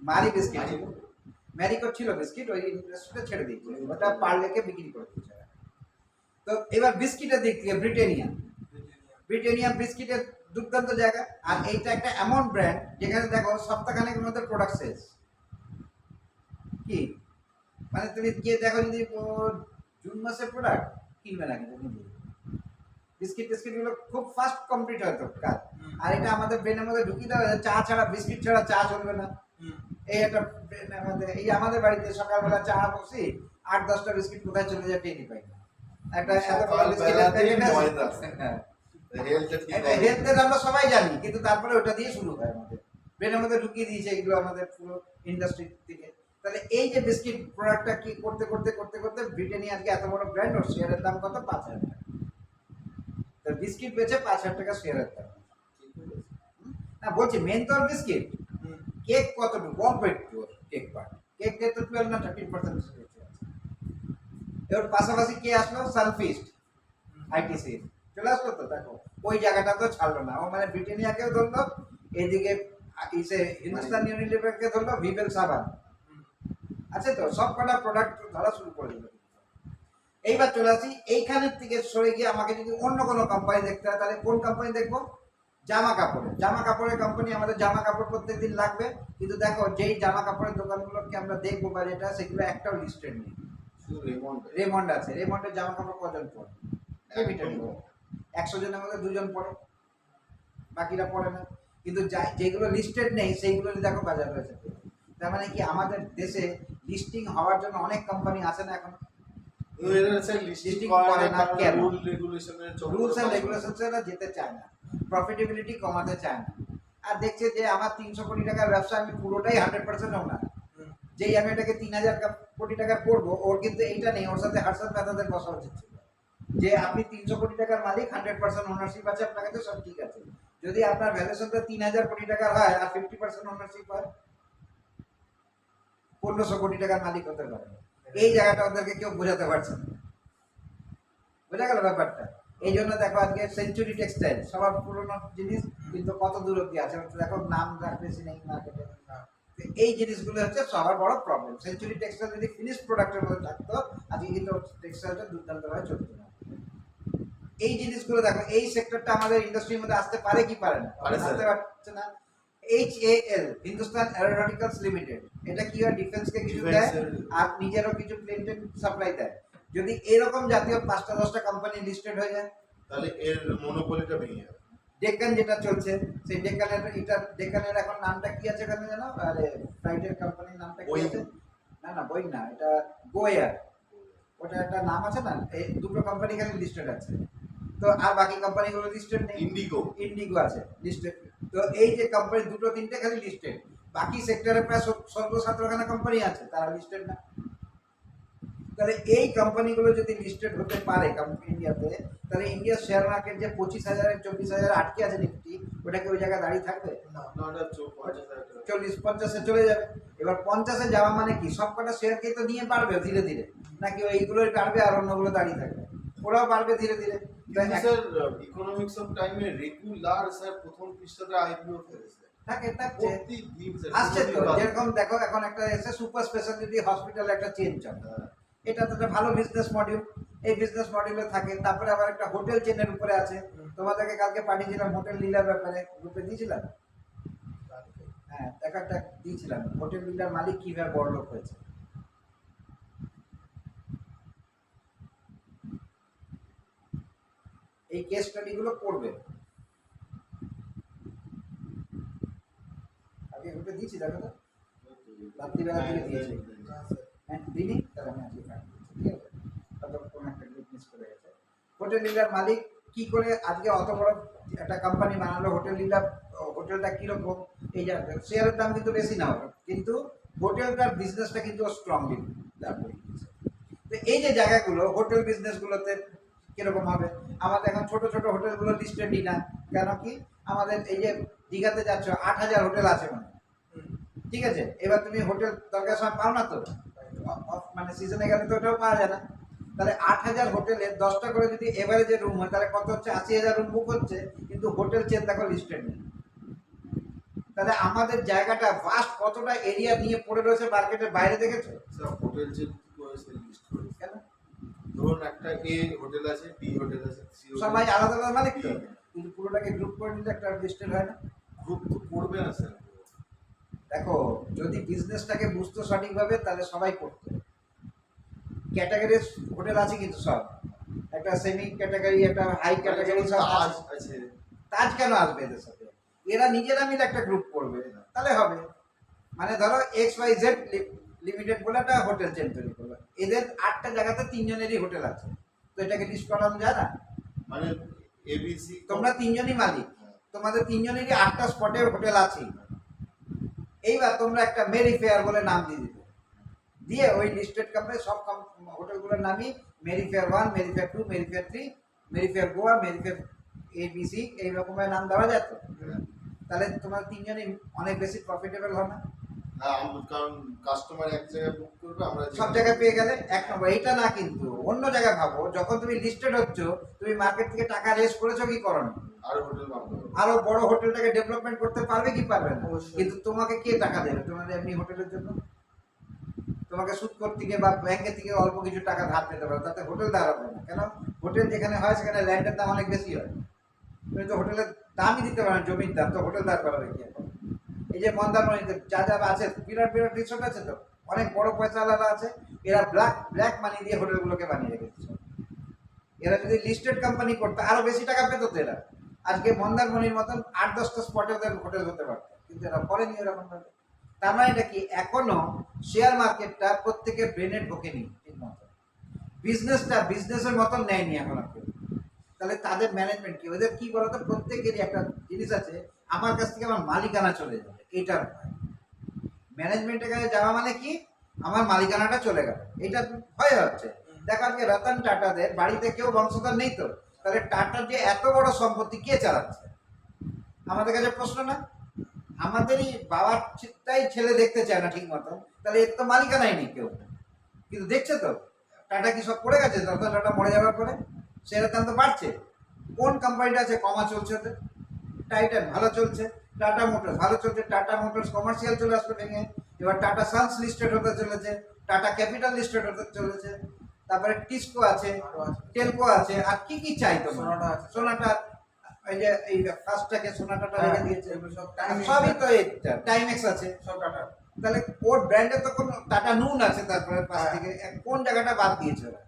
মারি বিস্কিট ছিল, ম্যারিকো ছিল বিস্কিট, ওই ইন্ডাস্ট্রিটা ছেড়ে দিয়েছে, ওটা পার্লেকে বিক্রি করে দিয়েছে। তো এবার বিস্কিটের দিক থেকে ব্রিটানিয়া, ব্রিটানিয়া বিস্কিটের দুর্দান্ত জায়গা। আর এইটা একটা এমন ব্র্যান্ড যেখানে দেখো সপ্তাহখানেকের মধ্যে প্রোডাক্ট শেষ। কি মানে তুমি গিয়ে দেখো, যদি জুন মাসের প্রোডাক্ট কিনবে না কিন্তু বিস্কিট টিস্কিট গুলো খুব ফাস্ট কমপ্লিট হয় তো কাজ। আর এটা আমাদের ব্রেনের মধ্যে ঢুকিয়ে দেওয়া হয়, চা ছাড়া, বিস্কিট ছাড়া চা চলবে না। এই একটা আমাদের, এই আমাদের বাড়িতে সকালবেলা চা বসি, 8-10টা বিস্কিট কোথায় চলে যায় টেরই পাই না। একটা এত বড় বিস্কিটের প্যাকেট আছে, হ্যাঁ, হেলথের আমরা সবাই জানি, কিন্তু তারপরে ওটা দিয়ে শুরু হয় আমাদের ব্রেনের মধ্যে ঢুকিয়ে দিয়েছে এগুলো আমাদের পুরো ইন্ডাস্ট্রি থেকে। তাহলে এই যে বিস্কিট প্রোডাক্টটা কি করতে করতে করতে করতে ব্রিটানিয়া আজকে এত বড় ব্র্যান্ড, ওর শেয়ারের দাম কত? 5,000 টাকা। তো বিস্কিট বেচে 5,000 টাকা শেয়ারের দাম। না বলছি মেন তো বিস্কিট। কেক কতটুকু? অল্প একটু কেক পার্ট, কেক তো 12 না 13% বেশি আছে। এর পাশাপাশি কে আসলো? সানফিস্ট, আইটিসি চলে আসলো তো। দেখো ওই জায়গাটা তো ছাড়লো না, ও মানে ব্রিটানিয়াকেও ধরলো, এইদিকে ইসে হিন্দুস্তান ইউনিলিভারকে ধরলো, ভিভেল সাবান আছে তো, সব কটা প্রোডাক্ট ধরা শুরু করে দিল। এইবার চলে আসি এইখানের থেকে সরে গিয়ে আমাকে যদি অন্য কোনো কোম্পানি দেখতে হয়, তাহলে কোন কোম্পানি দেখবো? জামা কাপড়ের। জামা কাপড়ের কোম্পানি, আমাদের জামা কাপড় প্রত্যেকদিন লাগবে, কিন্তু দেখো যেই জামা কাপড়ের দোকানগুলোকে আমরা দেখবো বা যেটা, সেগুলো একটাও লিস্টেড নেই। রেমন্ড আছে, রেমন্ডের জামা কাপড় কজন পরে? 100 জনের মধ্যে 2 জন পরে, বাকিরা পরে না। কিন্তু যেগুলো লিস্টেড নেই সেইগুলো দেখো বাজার রয়েছে। তার মানে কি আমাদের দেশে লিস্টিং হওয়ার জন্য অনেক কোম্পানি আছে না এখন? রুলস এন্ড রেগুলেশনস এরা যেতে চায় না, প্রফিটেবিলিটি কমাতে চায় না। আর দেখছে যে আমার 300 কোটি টাকার ব্যবসা, আমি পুরোটাই 100% ওনার। যেই আমি এটাকে 3,000 কোটি টাকা করবো, ওর কিন্তু এইটা নেই, ওর সাথে হার্সাদ মেথাদের বসা উচিত ছিল যে আপনি 300 কোটি টাকার মালিক, 100% ওনারশিপ আছে আপনার কাছে, সব ঠিক আছে। যদি আপনার ভ্যালুয়েশনটা 3,000 কোটি টাকার হয় আর 50% ওনারশিপ হয়, 1,500 কোটি টাকার মালিক হতে পারে। এই জায়গাটা ওদেরকে কেউ বোঝাতে পারছে না। বোঝা গেল ব্যাপারটা? এই জন্য দেখো আজকে সেঞ্চুরি টেক্সটাইল সবার পুরোনো জিনিস, কিন্তু কত দূর অব্দি আছে দেখো, নাম রাখতেছি নেই মার্কেটে। এই জিনিসগুলো হচ্ছে সবার বড় প্রবলেম। সেঞ্চুরি টেক্সটাইল যদি ফিনিশ প্রোডাক্টের মধ্যে থাকতো, আজকে কিন্তু টেক্সটাইলটা দুর্দান্তভাবে চলতো না। এই জিনিসগুলো দেখো, এই সেক্টরটা আমাদের ইন্ডাস্ট্রির মধ্যে আসতে পারে কি পারে না? পারে স্যার। আসতে পারছে না। HAL হিন্দুস্তান এরোনটিক্যালস লিমিটেড, এটা কি হয়, ডিফেন্সকে কিছু দেয় আর নিজেরও কিছু প্লেন সাপ্লাই দেয়। যদি এরকম জাতীয় 5টা-10টা কোম্পানি লিস্টেড হয়ে যায়, তাহলে এর মনোপলিটা ভেঙে যাবে। ডেকান যেটা চলছে, সেই ডেকানের এখন নামটা কি আছে এখানে জানো? আরে ফ্লাইটের কোম্পানির নামটা কি Boeing। আছে? না বই না, এটা গোয়ার, ওটা একটা নাম আছে না। এই দুটো কোম্পানি এখানে লিস্টেড আছে, তো আর বাকি কোম্পানিগুলো লিস্টেড নেই। ইন্ডিগো আছে লিস্টেড। তো এই যে কোম্পানি দুটো তিনটে খালি লিস্টেড, বাকি সেক্টরে প্রায় 16-17খানা কোম্পানি আছে, তারা লিস্টেড না। তাহলে এই কোম্পানিগুলো যদি লিস্টেড হতে পারে ইন্ডিয়াতে, তাহলে ইন্ডিয়ার শেয়ার মার্কেট যে 25,000-24,000 আটকে আছে নিফটি, ওটা কি ওই জায়গায় দাঁড়িয়ে থাকবে? না, ওটা 50,000 টাকা। 40-50-এ চলে যাবে। এবার 50-এ যাওয়া মানে কি, সবকটা শেয়ারকে তো নিয়ে বাড়বে ধীরে ধীরে, নাকি এইগুলোই বাড়বে আর অন্যগুলো দাঁড়িয়ে থাকবে? ওরাও বাড়বে ধীরে ধীরে। কিন্তু স্যার ইকোনমিক্স অফ টাইমে রেগুলার স্যার প্রথম পৃষ্ঠাতে আইপিও ফেলেছে থাকছে প্রতিদিন স্যার। আসছে তো, যেরকম দেখো এখন একটা এসে সুপার স্পেশালিটি হসপিটাল একটা চেন চলে, এটা তো একটা ভালো বিজনেস মডেল। এই বিজনেস মডেলে থাকে। তারপরে আবার একটা হোটেল চেনের উপরে আছে। তোমাদেরকে কালকে পাঠিয়েছিলাম হোটেল লীলার ব্যাপারে, গ্রুপে দিয়েছিলাম। হ্যাঁ, একটা দিয়েছিলাম, হোটেল লীলার মালিক কিভাবে বড়লোক হয়েছে। এই কেস স্টাডি গুলো করবে। আগে গ্রুপে দিয়েছি, দেখো তো, রাত্রিবেলা দিকে দিয়েছি। হ্যাঁ দিনই, তাহলে আমি আজকে কাট দিচ্ছি, ঠিক আছে? ততক্ষণ একটা গ্রুপ মিস করে গেছে। হোটেল লীলার মালিক কি করে আজকে অত বড় একটা কোম্পানি বানালো? হোটেল লীলার হোটেলটা কিরকম, এই যে শেয়ারের দাম কিন্তু বেশি না হবে, কিন্তু হোটেলটার বিজনেসটা কিন্তু স্ট্রংলি লাভ করে দিয়েছে। তো এই যে জায়গাগুলো হোটেল বিজনেসগুলোতে কিরকম হবে? আমাদের এখন ছোট ছোট হোটেলগুলো লিস্টেডই না, কেন কি? আমাদের এই যে দীঘাতে যাচ্ছ, 8,000 হোটেল আছে মানে, ঠিক আছে? এবার তুমি হোটেল দরকার সময় পাও না তো, মানে সিজনে গেলে তো ওটাও পাওয়া যায় না। তাহলে 8,000 হোটেলে 10টা করে যদি এভারেজে রুম হয়, তাহলে কত হচ্ছে? 80,000 রুম বুক হচ্ছে, কিন্তু হোটেল চেন দেখো লিস্টেড নেই। তাহলে আমাদের জায়গাটা ভাস্ট কতটা এরিয়া নিয়ে পড়ে রয়েছে মার্কেটের বাইরে, দেখেছো? স্যার হোটেল যে করেছে লিস্ট করে, কেন? ধরুন একটা এ হোটেল আছে, বি হোটেল আছে, সি হোটেল। সবাই আলাদা আলাদা মালিক তো, কিন্তু পুরোটাকে গ্রুপ করে নিলে একটা লিস্টেড হয় না। গ্রুপ তো করবে না স্যার। দেখো, যদি বিজনেসটাকে বুঝতো সঠিকভাবে, তাহলে সবাই করতো। ক্যাটাগরির হোটেল আছে কিন্তু সব, একটা সেমি ক্যাটাগরি, একটা হাই ক্যাটাগরি, সব তাজ আছে। আছে। তাজ কেন আসবে এদের সাথে? এরা নিজেরা মিলে একটা গ্রুপ করবে, তাহলে হবে। মানে ধরো XYZ লিমিটেড বলে একটা হোটেল চেন তৈরি করবে, এদের 8টা জায়গাতে 3জনেরই হোটেল আছে, তো এটাকে লিস্ট করানো যায় না? মানে এবিসি তোমরা 3জনই মালিক, তোমাদের 3জনেরই 8টা স্পটে হোটেল আছে। এইবার তোমরা একটা মেরি ফেয়ার বলে নাম দিয়ে দিতে, দিয়ে ওই লিস্টেড কোম্পানি সব হোটেলগুলোর নামই Mayfair 1, Mayfair 2, Mayfair 3, Mayfair Goa, Mayfair ABC, এই রকমের নাম দেওয়া যায় তো। তাহলে তোমার 3জনই অনেক বেশি প্রফিটেবল হবে না? কারণ কাস্টমার এক জায়গায় বুক করবে, আমরা সব জায়গায় পেয়ে গেলে এক নম্বর। এইটা না, কিন্তু অন্য জায়গায় ভাবো, যখন তুমি লিস্টেড হচ্ছ, তুমি মার্কেট থেকে টাকা রেজ করেছো কি করো? আরো হোটেল বানাবো। আরো বড় হোটেলটাকে ডেভেলপমেন্ট করতে পারবে কি পারবে না? অবশ্যই। কিন্তু তোমাকে কে টাকা দেবে তোমাদের এমনি হোটেলের জন্য? তোমাকে সুদ করতে থেকে বা ব্যাংকের থেকে অল্প কিছু টাকা ধার পেতে পারো, তাতে হোটেল দাঁড়াবে না। কেন? হোটেল যেখানে হয় সেখানে ল্যান্ডের দাম অনেক বেশি হয়, তুমি তো হোটেলের দামই দিতে পারো না, জমির দাম, তো হোটেল দাঁড় করাবে কি এখন? এই যে মন্দারমণিতে যা যা আছে, বিরাট বিরাট রিসোর্ট আছে, তো অনেক বড় পয়সাওয়ালারা আছে, এরা ব্ল্যাক মানি দিয়ে হোটেলগুলোকে বানিয়ে রেখেছে। এরা যদি লিস্টেড কোম্পানি করতো, আরো বেশি টাকা পেতো তো এরা। আজকে মন্দারমণির মতন 8-10টা স্পটে ওদের হোটেল হতে পারত, কিন্তু এরা করেনি এরকম ভাবে। তার মানে এটা কি, এখনো শেয়ার মার্কেটটা প্রত্যেকের ব্রেনে ঢোকেনি ঠিক মতো, বিজনেসটা বিজনেসের মতন নেয়নি এখন আর কেউ। তাহলে তাদের ম্যানেজমেন্ট কি? ওদের কি বলতো, প্রত্যেকেরই একটা জিনিস আছে, আমার কাছ থেকে আমার মালিকানা চলে যাবে, এইটার ভয়। ম্যানেজমেন্টের কাছে যাওয়া মানে কি, আমার মালিকানাটা চলে গেল, এটা ভয় হচ্ছে। দেখো আজকে রতন টাটাদের বাড়িতে কেউ বংশধর নেই তো, তাহলে টাটার যে এত বড় সম্পত্তি কে চালাচ্ছে? আমাদের কাছে প্রশ্ন না? আমাদেরই বাবার তাই ছেলে দেখতে চায় না ঠিক মতো, তাহলে এর তো মালিকানাই নেই কেউ। কিন্তু দেখছে তো টাটা কি সব পড়ে গেছে? রতন টাটা মরে যাওয়ার পরে শেয়ারের দাম তো বাড়ছে, কোন কোম্পানিটা আছে কমা চলছে ওদের? টাইটান ভালো চলছে, টাটা মোটরস ভালো চলছে, টাটা মোটরস কমার্শিয়াল চলে আসলো ভেঙে, এবার টাটা সান্স লিস্টেড হতে চলেছে, টাটা ক্যাপিটাল লিস্টেড হতে চলেছে, তারপরে টিসকো আছে, আরো আছে টেলকো আছে, আর কি কি চাই তো সোনাটা আছে। সোনাটা, এই যে এই ফার্স্টটাকে সোনাটাটা রেখে দিয়েছে, এগুলো সব আর টাইম সবই তো টাইমেক্স আছে। সব টাটা। তাহলে ওর ব্র্যান্ডে তো কোনো টাটা নুন আছে তারপরে পাশ হ্যাঁ। থেকে, কোন জায়গাটা বাদ দিয়েছে ওরা?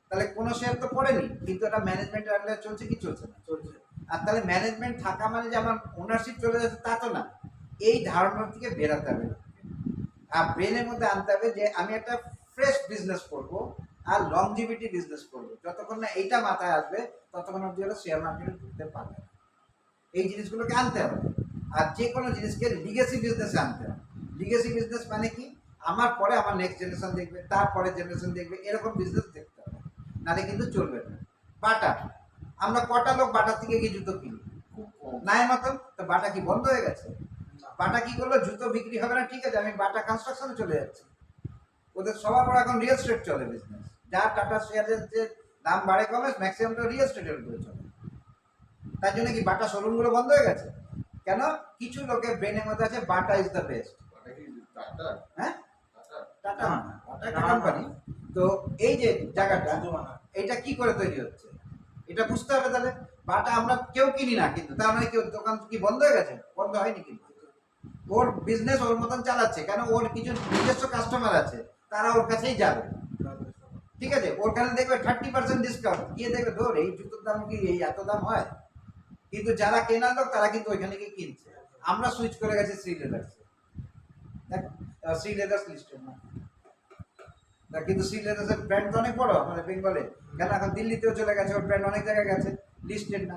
তাহলে কোনো শেয়ার তো পড়েনি, কিন্তু এটা ম্যানেজমেন্টের আন্ডারে চলছে কি চলছে না? চলছে। আর তাহলে ম্যানেজমেন্ট থাকা মানে যে আমার ওনারশিপ চলে যাচ্ছে তা তো না। এই ধারণা থেকে বেরাতে হবে আর ব্রেনের মধ্যে আনতে হবে যে আমি একটা ফ্রেশ বিজনেস করব আর লংজিভিটি বিজনেস করব। যতক্ষণ না এইটা মাথায় আসবে ততক্ষণ অব্দি ওরা শেয়ার মার্কেটে ঢুকতে পারবে না। এই জিনিসগুলোকে আনতে হবে। আর যে কোনো জিনিসকে লিগেসি বিজনেসে আনতে হবে। লিগেসি বিজনেস মানে কি, আমার পরে আমার নেক্সট জেনারেশন দেখবে, তারপরে জেনারেশন দেখবে, এরকম বিজনেস দেখতে হবে, নাহলে কিন্তু চলবে না। বাটা, আমরা কটা লোক বাটার থেকে গিয়ে জুতো কিনি? খুব কম। নাই মতন। তো বাটা কি বন্ধ হয়ে গেছে? না। বাটা কি করলো, জুতো বিক্রি হবে না ঠিক আছে, আমি বাটা কনস্ট্রাকশনে চলে যাচ্ছি। ওদের সবার বড় এখন রিয়েল এস্টেট চলে বিজনেস, যা টাটা শেয়ারের যে দাম বাড়ে কমে ম্যাক্সিমামটা রিয়েল এস্টেটের উপরে চলে। তার জন্য কি বাটা শোরুমগুলো বন্ধ হয়ে গেছে? কেন? কিছু লোকের ব্রেনের মধ্যে আছে বাটা ইজ দ্য বেস্ট। ওটা কি টাটা? হ্যাঁ, টাটা? টাটা না, না, বাটা একটা না, কোম্পানি। তো এই যে জায়গাটা, জুতো বানায়। এটা কি করে তৈরি হচ্ছে এটা বুঝতে হবে। তাহলে বাটা আমরা কেউ কিনি না, কিন্তু তার মানে কি ওর দোকান কি বন্ধ হয়ে গেছে? বন্ধ হয়নি, কিন্তু ওর বিজনেস ওর মতন চালাচ্ছে। কেন? ওর কিছু নিজস্ব কাস্টমার আছে, তারা ওর কাছেই যাবে। ঠিক আছে, ওর কাছে দেখবে 30% ডিসকাউন্ট, গিয়ে দেখবে ধর এই জুতোর দাম কি এই এত দাম হয়? কিন্তু যারা কেনার লোক তারা কিন্তু ওইখানে গিয়ে কিনছে। আমরা সুইচ করে গেছি শ্রী লেদার্সে। দেখো শ্রী লেদার্স লিস্টেড না, তা কিন্তু শ্রী লেদার্সের ব্র্যান্ড তো অনেক বড় আমাদের বেঙ্গলে। কেন? এখন দিল্লিতেও চলে গেছে, ওর ব্র্যান্ড অনেক জায়গায় গেছে, লিস্টেড না।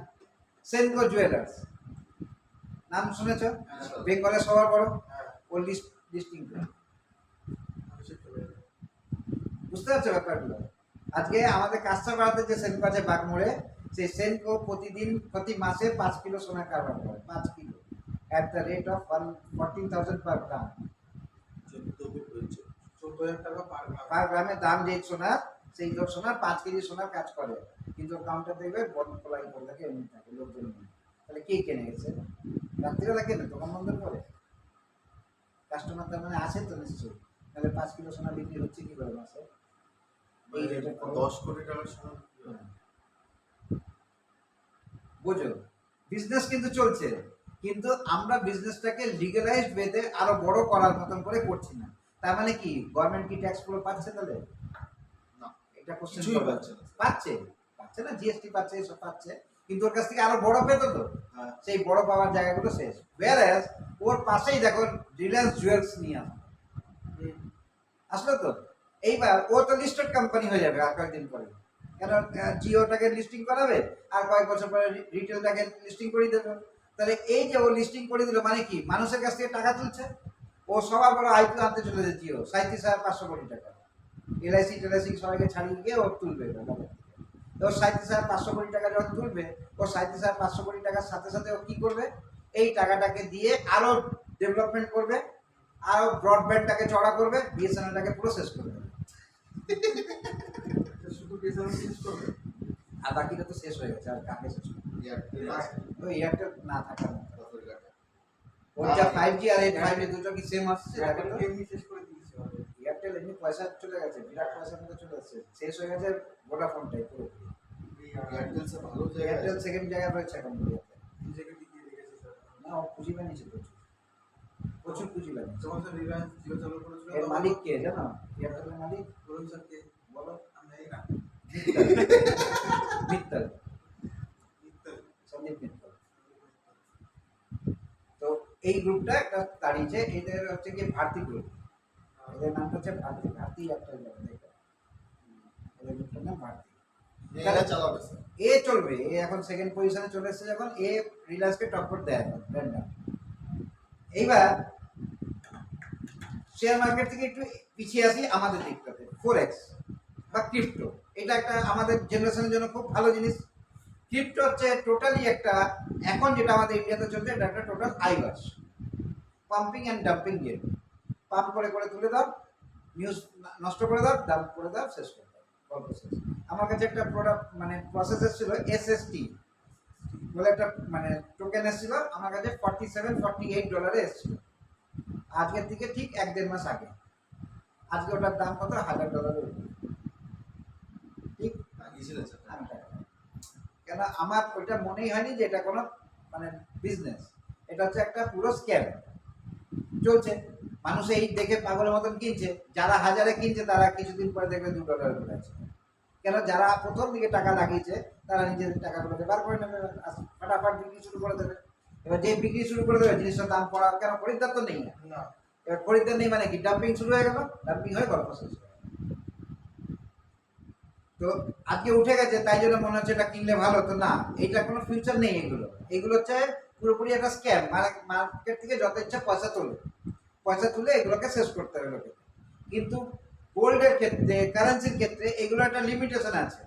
সেনকো জুয়েলার্স নাম শুনেছ? হ্যাঁ। বেঙ্গলে সবার বড়, হ্যাঁ, ওর লিস্টিং। মানুষের চলে যাবে। বুঝতে পারছো ব্যাপারগুলো? আজকে আমাদের কাস্টমারদের যে সেনকো আছে বাগমোড়ে, সেই সেনকো প্রতিদিন প্রতি মাসে 5 কিলো সোনা কারবার করে, 5 kilo at the rate of 14,000 পার গ্রাম। 14,000 টাকা পার গ্রাম। পার গ্রামের দাম যে সোনার, সেই সোনার 5 কেজি সোনার কাজ করে। কিন্তু কাউন্টার দেখবে বন্ধ খোলাই করে থাকে, এমনি থাকে, লোকজন নেই। তাহলে কে কেনে গেছে? রাত্রিবেলা কেনে, দোকান বন্ধ করে। কাস্টমার তার মানে আছে তো নিশ্চয়ই, তাহলে 5 কিলো সোনা বিক্রি হচ্ছে কি করে মাসে? এই রেটে 10 কোটি টাকার সোনা বিক্রি হয়। বোঝো, বিজনেস কিন্তু চলছে, কিন্তু আমরা বিজনেসটাকে লিগ্যালাইজড ওয়েতে আরো বড় করার মতন করে করছি না। তার মানে কি গভর্নমেন্ট কি ট্যাক্স গুলো পাচ্ছে? তাহলে না, এটা কোশ্চেন কিছুই পাচ্ছে না। পাচ্ছে, পাচ্ছে না, জিএসটি পাচ্ছে, এসব পাচ্ছে, কিন্তু ওর কাছ থেকে আরো বড় পেতো তো। হ্যাঁ। সেই বড় পাওয়ার জায়গাগুলো শেষ। ওয়ারাস ওর পাশেই দেখো রিলায়েন্স জুয়েলস নিয়ে আসলো তো। এইবার ও তো লিস্টেড কোম্পানি হয়ে যাবে আর কয়েকদিন পরে। কেন? জিওটাকে লিস্টিং করাবে, আর কয়েক বছর পরে রিটেলটাকে লিস্টিং করে দেবে। তাহলে এই যে ও লিস্টিং করে দিল মানে কি, মানুষের কাছ থেকে টাকা তুলছে। ও সবার বড় আইপিও আনতে চলেছে জিও, 37,500 কোটি টাকা। এলআইসি টেলআইসি সবাইকে ছাড়িয়ে গিয়ে ও তুলবে। ও 37,500 কোটি টাকা যখন তুলবে, ও 37,500 কোটি টাকার সাথে সাথে ও কি করবে, এই টাকাটাকে দিয়ে আরো ডেভেলপমেন্ট করবে, আরো ব্রডব্যান্ডটাকে চড়া করবে, বিএসএনএলটাকে পুরো শেষ করবে। শুধু বিজনেস শেষ করবে। আর বাকিটা তো শেষ হয়ে গেছে, আর কাকে শেষ করবে? এয়ারটেল আছে, ওই এয়ারটেল না থাকার মতো। তারপরে টাকা। ওর যা 5G আর এই 5G দুটো কি সেম আসছে? দেখো তো। এমনি শেষ করে দিয়েছে already। এয়ারটেল এমনি পয়সা চলে গেছে, বিরাট পয়সার মধ্যে চলে যাচ্ছে, শেষ হয়ে গেছে ভোডাফোনটাই পুরো। এয়ারটেল সে ভালো জায়গায় এয়ারটেল আছে। সেকেন্ড জায়গায় রয়েছে এখন ইন্ডিয়াতে। নিজেকে টিকিয়ে রেখেছে স্যার। না, ও পুঁজি বানিয়েছে প্রচুর, প্রচুর পুঁজি বানিয়েছে। যখন স্যার রিলায়েন্স জিও চালু করেছিল এর তখন মালিক কে জানো? এয়ারটেলের মালিক বলুন স্যার কে? বলো। আমি জানি না। মিত্তল, মিত্তল। সন্দীপ মিত্তল। তো এই গ্রুপটা একটা দাঁড়িয়েছে, এদের হচ্ছে কি ভারতী গ্রুপ। এদের নামটা হচ্ছে ভারতী, ভারতী একটা এদের গ্রুপটার নাম ভারতী। এরা চালাবে স্যার। এ চলবে, এ এখন সেকেন্ড পজিশনে চলে এসেছে, যখন এ রিলায়েন্সকে টক্কর দেয় এখন ব্র্যান্ডটা। এইবার শেয়ার মার্কেট থেকে একটু পিছিয়ে আসি আমাদের দিকটাতে, ফোরেক্স বা ক্রিপ্টো। এটা একটা আমাদের জেনারেশনের জন্য খুব ভালো জিনিস। ক্রিপ্টো হচ্ছে টোটালি একটা, এখন যেটা আমাদের ইন্ডিয়াতে চলছে, এটা একটা total eyewash, pumping and dumping game. Pump করে করে তুলে দাও, নিউজ নষ্ট করে দাও, ডাম্প করে দাও, শেষ করে দাও, গল্প শেষ। আমার কাছে একটা প্রোডাক্ট মানে প্রসেস ছিল এসএসটি, বলে একটা মানে টোকেন এসেছিল আমার কাছে $47-48 এসেছিল আজকের থেকে ঠিক 1-1.5 মাস আগে। আজকে ওটার দাম কত $1000 ঠিক লাগিয়েছিলেন স্যার? আমি টাকা পাই। কেন আমার ওইটা মনেই হয়নি যে এটা কোনো মানে বিজনেস, এটা হচ্ছে একটা পুরো স্ক্যাম চলছে। মানুষ এই দেখে পাগলের মতন কিনছে, যারা হাজারে কিনছে তারা কিছুদিন পরে দেখবে $2 করে আছে। কেন যারা প্রথম দিকে টাকা লাগিয়েছে তারা নিজেদের টাকাগুলোকে বার করে নেবে, ফাটাফাট বিক্রি শুরু করে দেবে। এবার যে বিক্রি শুরু করে দেবে জিনিসটার দাম পড়া, কেন খরিদ্দার তো নেই না। না এবার খরিদ্দার নেই মানে কি, ডাম্পিং শুরু হয়ে গেল, ডাম্পিং হয়ে গল্প শেষ হয়ে গেল। তো আজকে উঠে গেছে তাই জন্য মনে হচ্ছে এটা কিনলে ভালো, তো না, এইটা কোনো ফিউচার নেই। এগুলো হচ্ছে পুরোপুরি একটা স্ক্যাম। মার্কেট থেকে যত ইচ্ছা পয়সা তুলে এগুলোকে শেষ করতে হবে লোকে। কিন্তু গোল্ডের ক্ষেত্রে, কারেন্সির ক্ষেত্রে এগুলো একটা লিমিটেশন আছে।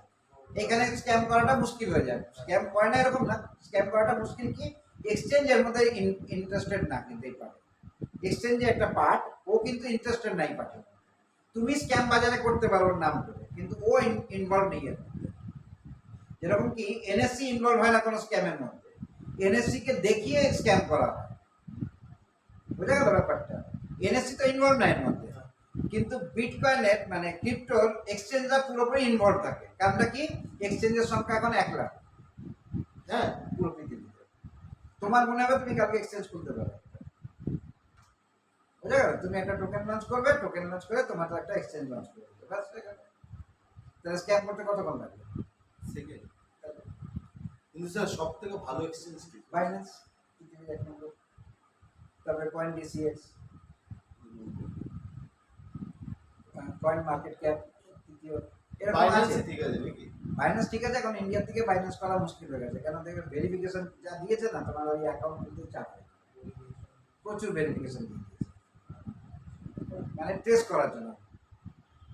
এখানে স্ক্যাম করাটা মুশকিল হয়ে যায়। স্ক্যাম করে না এরকম না, স্ক্যাম করাটা মুশকিল কি, এক্সচেঞ্জের মধ্যে ইন্টারেস্টেড না, কিন্তু এই পার্ট এক্সচেঞ্জে একটা পার্ট, ও কিন্তু ইন্টারেস্টেড নাই পার্টে। তুমি স্ক্যাম বাজারে করতে পারো ওর নাম করে, কিন্তু ও ইনভলভ নেই এর মধ্যে। যেরকম কি এনএসসি ইনভলভ হয় না কোনো স্ক্যামের মধ্যে, এনএসসি কে দেখিয়ে স্ক্যাম করা হয়। বুঝা গেল ব্যাপারটা? এনএসসি তো ইনভলভ নাই এর মধ্যে, কিন্তু বিটকয়েনের মানে ক্রিপ্টোর এক্সচেঞ্জটা পুরোপুরি ইনভলভ থাকে। কারণটা কি, এক্সচেঞ্জের সংখ্যা এখন 1 লাখ, হ্যাঁ, পুরো পৃথিবীতে। তোমার মনে হবে তুমি কালকে এক্সচেঞ্জ খুলতে পারো, বুঝা গেল? তুমি একটা টোকেন লঞ্চ করবে, টোকেন লঞ্চ করে তোমার তো একটা এক্সচেঞ্জ লঞ্চ করে দেবে, ব্যাস হয়ে গেল। তাহলে স্ক্যাম করতে কতক্ষণ লাগবে? সেকেন্ড। কিন্তু স্যার সব থেকে ভালো এক্সচেঞ্জ কি? বাইন্যান্স পৃথিবীর 1 নম্বর, তারপরে coin DCX, coin market cap তৃতীয়, এরকম বাইন্যান্স আছে। ঠিক আছে নাকি? বাইন্যান্স ঠিক আছে, এখন ইন্ডিয়া থেকে বাইন্যান্স করা মুশকিল হয়ে গেছে। কেন দেখবে ভেরিফিকেশন যা দিয়েছে না, তোমার ওই অ্যাকাউন্ট কিন্তু চাপ নেই। প্রচুর ভেরিফিকেশন দিয়ে দিয়েছে, মানে টেস্ট করার জন্য।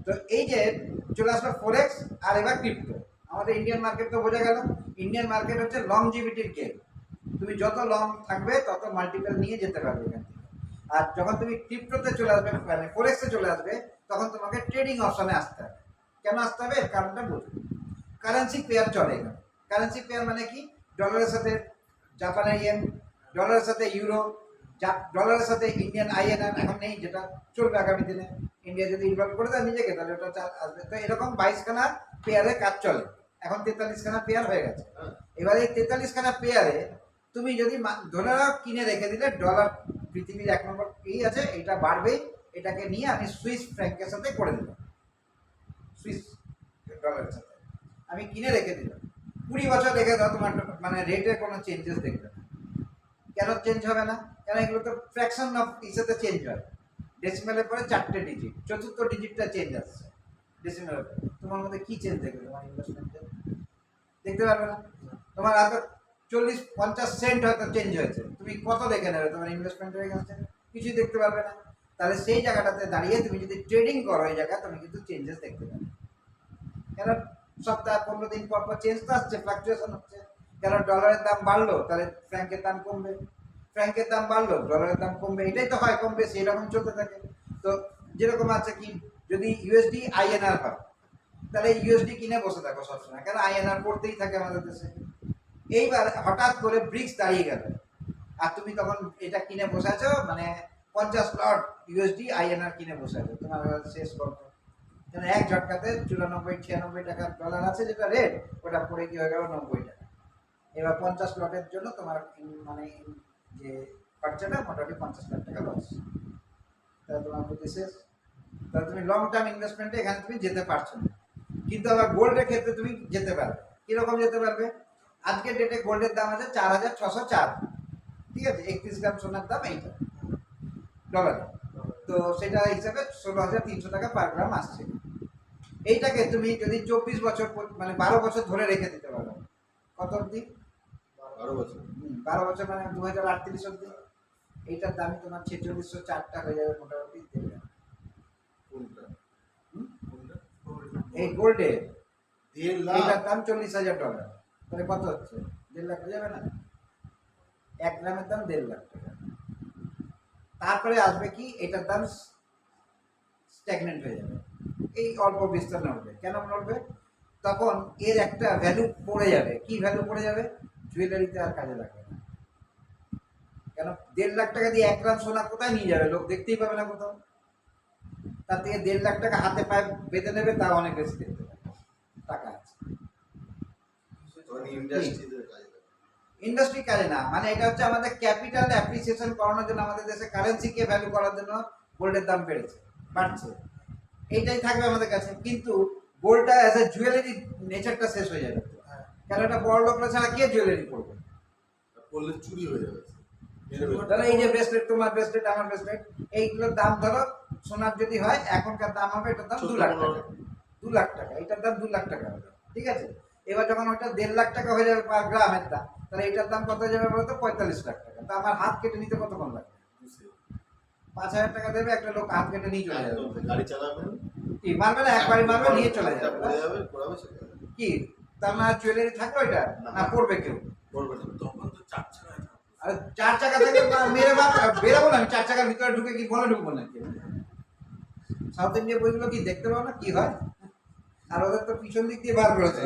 তো এই যে চলে আসলো ফরেক্স, আর এবার ক্রিপ্টো। আমাদের ইন্ডিয়ান মার্কেট তো বোঝা গেল। ইন্ডিয়ান মার্কেট হচ্ছে লংজিভিটির গেম। তুমি যত লং থাকবে তত মাল্টিপল নিয়ে যেতে পারবে এখান থেকে। আর যখন তুমি ক্রিপ্টোতে চলে আসবে, মানে ফরেক্সে চলে আসবে, তখন তোমাকে ট্রেডিং অপশনে আসতে হবে। কেন আসতে হবে এর কারণটা বুঝবে। কারেন্সি পেয়ার চলে এখানে। কারেন্সি পেয়ার মানে কি, ডলারের সাথে জাপানের ইয়েন, ডলারের সাথে ইউরো, ডলারের সাথে ইন্ডিয়ান আইএনআর এখন নেই, যেটা চলবে আগামী দিনে। ইন্ডিয়া যদি ইনভলভ করে দেয় নিজেকে, তাহলে ওটা আসবে। তো এরকম 22খানা পেয়ারে কাজ চলে, এখন 43খানা পেয়ার হয়ে গেছে। এবারে এই 43খানা পেয়ারে তুমি যদি ধরে নাও কিনে রেখে দিলে, ডলার পৃথিবীর 1 নম্বর এই আছে, এটা বাড়বেই, এটাকে নিয়ে আমি সুইস ফ্র্যাঙ্কের সাথে করে দিলাম, সুইস ডলারের সাথে আমি কিনে রেখে দিলাম। 20 বছর রেখে দাও, তোমার মানে রেটে কোনো চেঞ্জেস দেখবে না। কেন চেঞ্জ হবে না? কেন এগুলো তো ফ্র্যাকশন অফ ইসেতে চেঞ্জ হয়। ডেসিমেলের পরে 4টে ডিজিট, চতুর্থ ডিজিটটা চেঞ্জ আসছে ডেসিমেলের পরে। তোমার মধ্যে কি চেঞ্জ দেখবে তোমার ইনভেস্টমেন্টে? দেখতে পারবে না। তোমার হয়তো 40-50 সেন্ট হয়তো চেঞ্জ হয়েছে, তুমি কত দেখে নেবে তোমার ইনভেস্টমেন্টের এগেন্সটে? কিছুই দেখতে পারবে না। তাহলে সেই জায়গাটাতে দাঁড়িয়ে তুমি যদি ট্রেডিং করো, এই জায়গায় তুমি কিন্তু চেঞ্জেস দেখতে পাবে। কেন সপ্তাহ 15 দিন পর পর চেঞ্জ তো আসছে, ফ্লাকচুয়েশন হচ্ছে। কেন ডলারের দাম বাড়লো, তাহলে ফ্র্যাঙ্কের দাম কমবে, ফ্র্যাঙ্কের দাম বাড়লো, ডলারের দাম কমবে, এটাই তো হয় কম বেশি, এরকম চলতে থাকে। তো যেরকম আছে কি, যদি ইউএসডি আইএনআর হয়, তাহলে ইউএসডি কিনে বসে থাকো সবসময়, কেন আইএনআর পড়তেই থাকে আমাদের দেশে। এইবার হঠাৎ করে ব্রিক্স দাঁড়িয়ে গেল, আর তুমি তখন এটা কিনে বসে আছো, মানে 50 লট ইউএসডি আইএনআর কিনে বসে আছো, তোমার শেষ গল্প। কেন এক ঝটকাতে 94-96 টাকার ডলার আছে যেটা রেট, ওটা পড়ে কি হয়ে গেল 90 টাকা। এবার 50 লটের জন্য তোমার মানে যে খরচাটা মোটামুটি 50 লাখ টাকা লস। তাহলে তোমার বুদ্ধি শেষ। তাহলে তুমি লং টার্ম ইনভেস্টমেন্টে এখানে তুমি যেতে পারছো না। কিন্তু আবার গোল্ডের ক্ষেত্রে তুমি যেতে পারবে। কিরকম যেতে পারবে? আজকের ডেটে গোল্ডের দাম আছে 4604, ঠিক আছে? 31 গ্রাম সোনার দাম এইটা ডলারে। তো সেটা হিসাবে 16,300 টাকা পার গ্রাম আসছে। এইটাকে তুমি যদি 24 বছর মানে 12 বছর ধরে রেখে দিতে পারো, কত অবধি? 12 বছর। 12 বছর মানে 2038 অবধি। এইটার দামই তোমার 4604 টাকা হয়ে যাবে মোটামুটি। কোনটা? কোনটা? এই গোল্ডে 1.5 লাখ। এটার দাম $40,000, তাহলে কত হচ্ছে? 1.5 লাখ হয়ে যাবে না? 1 গ্রামের দাম 1.5 লাখ টাকা। তারপরে আসবে কি, এটার দাম স্ট্যাগনেন্ট হয়ে যাবে, এই অল্প বিস্তার নড়বে। কেন নড়বে? তখন এর একটা ভ্যালু পড়ে যাবে। কি ভ্যালু পড়ে যাবে? জুয়েলারিতে আর কাজে লাগবে না। কেন 1.5 লাখ টাকা দিয়ে 1 গ্রাম সোনা কোথায় নিয়ে যাবে? লোক দেখতেই পাবে না কোথাও। তার থেকে 1.5 লাখ টাকা হাতে পায়ে বেঁধে নেবে, তা অনেক বেশি দেখতে পাবে, টাকা আছে। ইন্ডাস্ট্রিতে কাজে লাগে। ইন্ডাস্ট্রি কাজে না, মানে এটা হচ্ছে আমাদের ক্যাপিটাল অ্যাপ্রিসিয়েশন করানোর জন্য, আমাদের দেশে কারেন্সিকে ভ্যালু করার জন্য গোল্ডের দাম বাড়ছে। এইটাই থাকবে আমাদের কাছে। কিন্তু গোল্ডটা অ্যাজ এ জুয়েলারি নেচারটা শেষ হয়ে যাবে। কারণ এটা বড় লোকরা ছাড়া কে জুয়েলারি করবে? করলে চুরি হয়ে যাবে। ধরো এই যে ব্রেসলেট, তোমার ব্রেসলেট, আমার ব্রেসলেট, এইগুলোর দাম ধরো সোনার যদি হয় এখনকার দাম হবে, এটার দাম 2 লাখ টাকা। 2 লাখ টাকা, এটার দাম 2 লাখ টাকা হবে, ঠিক আছে? এবার যখন ওটা 1.5 লাখ টাকা হয়ে যাবে পার গ্রামের দাম, তাহলে এটার দাম কত হয়ে যাবে বলতো? 45 লাখ টাকা। তা আমার হাত কেটে নিতে কতক্ষণ লাগবে? 5,000 টাকা দেবে, একটা লোক হাত কেটে নিয়ে চলে যাবে। গাড়ি চালাবেন, কি মারবে না? একবারই মারবে, নিয়ে চলে যাবে। পড়ে যাবে, পড়াবে সেটা কি তার না জুয়েলারি থাকবে ওইটা? না পড়বে কেউ? পড়বে না। তখন তো 4 চাকায় থাকবে। আর 4 চাকা থেকে মেরে বেরোবো না আমি 4 চাকার ভিতরে ঢুকে, কি বলে ঢুকবো না? সাউথ ইন্ডিয়া বইগুলো কি দেখতে পাবো না কি হয়? আর ওদের তো পিছন দিক দিয়ে বার করেছে,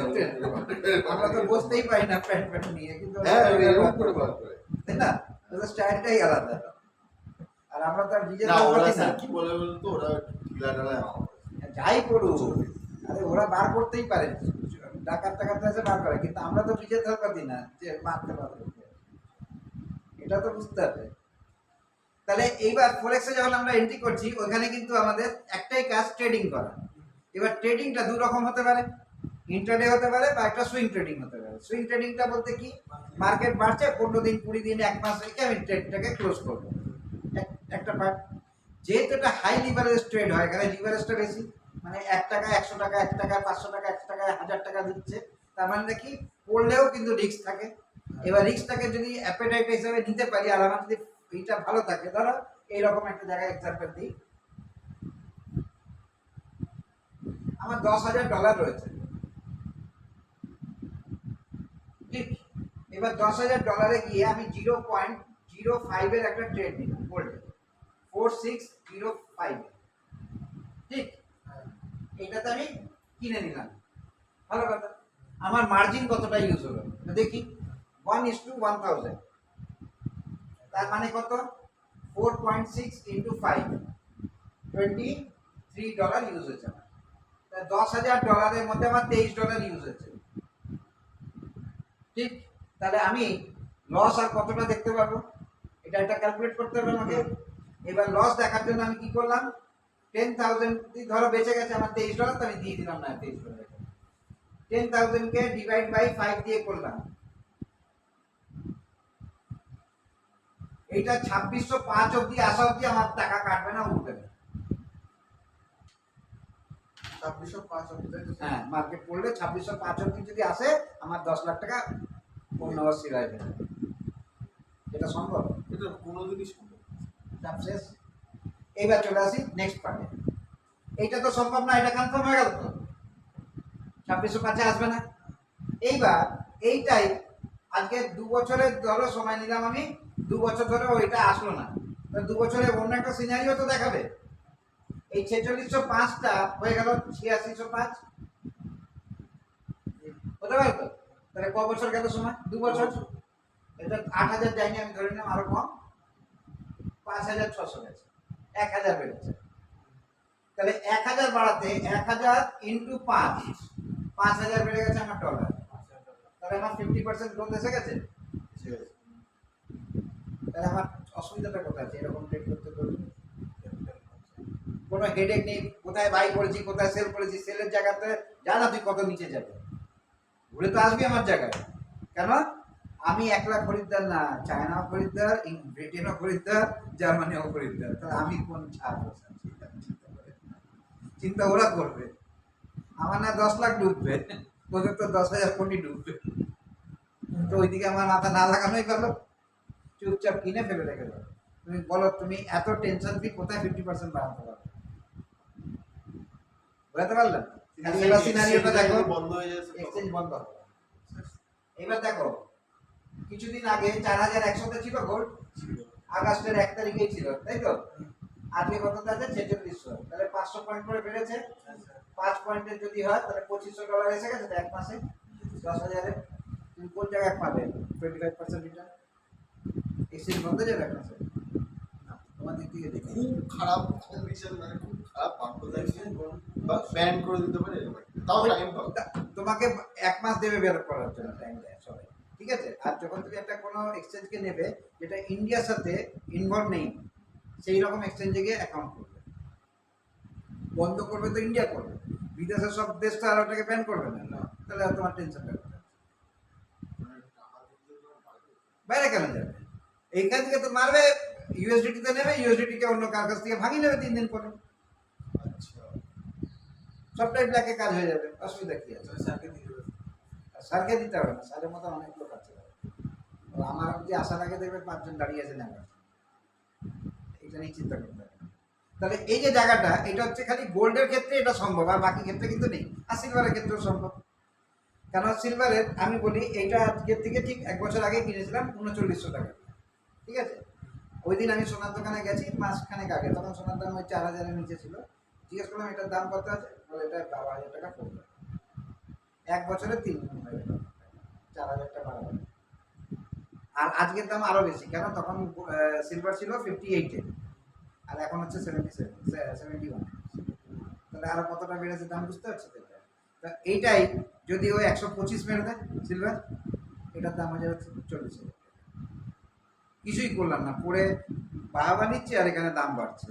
আমরা তো বসতেই পারি না প্যান্ট প্যান্ট নিয়ে, কিন্তু হ্যাঁ এরকম করে বার করে। তাই না? ওদের স্টাইলটাই আলাদা। আর আমরা তো আর নিজের না ওরা পারি না। কি বলে বলতো, ওরা ঢিলা ঢালা যাই করুক, আরে ওরা বার করতেই পারে, ডাকাত টাকাত এসে বার করে, কিন্তু আমরা তো নিজের ধর পারি না যে মারতে পারবো। এটা তো বুঝতে হবে। তাহলে এইবার ফরেক্সে যখন আমরা এন্ট্রি করছি, ওখানে কিন্তু আমাদের একটাই কাজ, ট্রেডিং করা। এবার ট্রেডিংটা দু রকম হতে পারে, ইন্টারডে হতে পারে বা একটা সুইং ট্রেডিং হতে পারে। সুইং ট্রেডিংটা বলতে কি, মার্কেট বাড়ছে 15 দিন 20 দিন 1 মাস রেখে আমি ট্রেডটাকে ক্লোজ করবো, একটা পার্ট। যেহেতু এটা হাই লিভারেজ ট্রেড হয়, এখানে লিভারেজটা বেশি, মানে 1 টাকা 100 টাকা 1 টাকা 500 টাকা 1 টাকা 1000 টাকা দিচ্ছে, তার মানে দেখি পড়লেও কিন্তু রিস্ক থাকে। এবার রিস্কটাকে যদি অ্যাপেটাইট হিসেবে নিতে পারি, আর আমার যদি এইটা ভালো থাকে, ধরো এইরকম একটা জায়গায় এক্সাম্পল দিই, আমার $10,000 রয়েছে, ঠিক? এবার $10,000 গিয়ে আমি 0.05 এর একটা ট্রেড নিলাম গোল্ডে, 4605, ঠিক? এইটাতে আমি কিনে নিলাম, ভালো কথা। আমার মার্জিন কতটা ইউজ হলো দেখি, 1:1000, তার মানে কত? 4.6 × 5, $23 ইউজ হয়েছে আমার। $10,000 মধ্যে আমার $23 ইউজ হয়েছে, ঠিক? তাহলে আমি লস আর কতটা দেখতে পারবো, এটা একটা ক্যালকুলেট করতে হবে আমাকে। এবার লস দেখার জন্য আমি কি করলাম, 10,000 ধরো বেঁচে গেছে আমার $23, তো আমি দিয়ে দিলাম না $23, 10,000 কে ডিভাইড বাই 5 দিয়ে করলাম, এইটা 2605 অবধি আসা অবধি আমার টাকা কাটবে না, উঠবে না। 2605 অবধি। হ্যাঁ, মার্কেট পড়লে 2605 অবধি যদি আসে, আমার 10 লাখ টাকা পূর্ণবার সিরাই দেবে। এটা সম্ভব? এটা কোনোদিনই সম্ভব না। চাপ শেষ। এইবার চলে আসি নেক্সট পার্টে। এইটা তো সম্ভব না, এটা কনফার্ম হয়ে গেল তো, 2605 আসবে না। এইবার এইটাই আজকে 2 বছরের ধরো সময় নিলাম আমি, 2 বছর ধরে ওইটা আসলো না, 2 বছরে অন্য একটা সিনারিও তো দেখাবে। এই 4605টা হয়ে গেল 8605, হতে পারে তো? তাহলে ক বছর গেল সময়? 2 বছর। এটা 8,000 যায়নি, আমি ধরে নিলাম আরো কম, 5,600 গেছে, 1,000 বেড়েছে। তাহলে 1,000 বাড়াতে 1,000 × 5, 5,000 বেড়ে গেছে আমার ডলার। তাহলে আমার 50% গ্রোথ এসে গেছে। ঠিক আছে। তাহলে আমার অসুবিধাটা কোথায় আছে এরকম ট্রেড করতে করতে? কোনো হেডেক নেই, কোথায় বাই করেছি কোথায় সেল করেছি, সেলের জায়গাতে জানা তুই কত নিচে যাবে, ঘুরে তো আসবি আমার জায়গায়। কেন? আমি একলা খরিদ্দার না, চায়নাও খরিদ্দার, ব্রিটেনও খরিদ্দার, জার্মানিও খরিদ্দার, তাহলে আমি কোন ছাড় বসে আছি? চিন্তা ওরা করবে, আমার না 10 লাখ ডুববে, ওদের তো 10,000 কোটি ডুববে। তো ওইদিকে আমার মাথা না লাগানোই ভালো, চুপচাপ কিনে ফেলে রেখে দাও। তুমি বলো, তুমি এত টেনশন ফ্রি কোথায় 50% বাড়াতে পারবে? বুঝতে পারলেন? এবার সিনারিওটা দেখো, বন্ধ হয়ে যাচ্ছে। এক্সচেঞ্জ বন্ধ হবে। এবার দেখো, কিছুদিন আগে 4,100 ছিল গোল্ড, আগস্টের 1 তারিখেই ছিল, তাই তো? আজকে কত আছে? 4600। তাহলে 500 পয়েন্ট করে বেড়েছে। 5 পয়েন্টের যদি হয় তাহলে $2,500 এসে গেছে, এক মাসে 10,000-এ তুমি কোন জায়গায় পাবে 25% রিটার্ন? এক্সচেঞ্জ বন্ধ যাবে আপনার স্যার? তোমার দিক থেকে দেখি খুব খারাপ কন্ডিশন, মানে খুব খারাপ ব্যান করে দিতে পারে, তাও টাইম পাবে। তোমাকে 1 মাস দেবে বের করার জন্য, টাইম দেয় সবাই, ঠিক আছে? আর যখন তুমি একটা কোনো এক্সচেঞ্জকে নেবে যেটা ইন্ডিয়ার সাথে ইনভলভ নেই, সেই রকম এক্সচেঞ্জে গিয়ে অ্যাকাউন্ট করবে। বন্ধ করবে তো ইন্ডিয়া করবে, বিদেশের সব দেশ তো আর ওটাকে ব্যান করবে না, তাহলে আর তোমার টেনশনটা কোথায়? বাইরে কেন যাবে? এইখান থেকে তো মারবে, ইউএসডিটিতে নেবে, ইউএসডিটিকে অন্য কার কাছ থেকে ভাঙিয়ে নেবে 3 দিন পরে, আচ্ছা, সবটাই ব্ল্যাকে কাজ হয়ে যাবে, অসুবিধা কি আছে? স্যারকে দিয়ে দেবে। আর স্যারকে দিতে হবে না, স্যারের মতো অনেক লোক আছে। তো আমার যদি আসার আগে দেখবে 5 জন দাঁড়িয়ে আছে নেওয়ার, এটা নিয়ে চিন্তা করতে হবে না। তাহলে এই যে জায়গাটা, এটা হচ্ছে খালি গোল্ডের ক্ষেত্রে এটা সম্ভব, আর বাকি ক্ষেত্রে কিন্তু নেই। আর সিলভারের ক্ষেত্রেও সম্ভব। কেন সিলভারের আমি বলি, এইটা আজকের থেকে ঠিক 1 বছর আগে কিনেছিলাম 3900 টাকা, ঠিক আছে? ওই দিন আমি সোনার দোকানে গেছি মাসখানেক আগে, তখন সোনার দাম ওই 4000-এর নিচে ছিল। জিজ্ঞেস করলাম এটার দাম কত আছে, বলে এটা 12000 টাকা পড়বে। 1 বছরে 3 গুণ হয়ে গেল, 4000 টাকা বাড়া। আর আজকের দাম আরো বেশি, কেন তখন সিলভার ছিল 58-এ, আর এখন হচ্ছে 71। তাহলে আরো কতটা বেড়েছে দাম, বুঝতে পারছি তো? তা এইটাই যদি ওই 125 মেরে দেয় সিলভার, এটার দাম হয়ে যাবে 40,000। কিছুই করলাম না, পরে বাহাবা নিচ্ছে আর এখানে দাম বাড়ছে।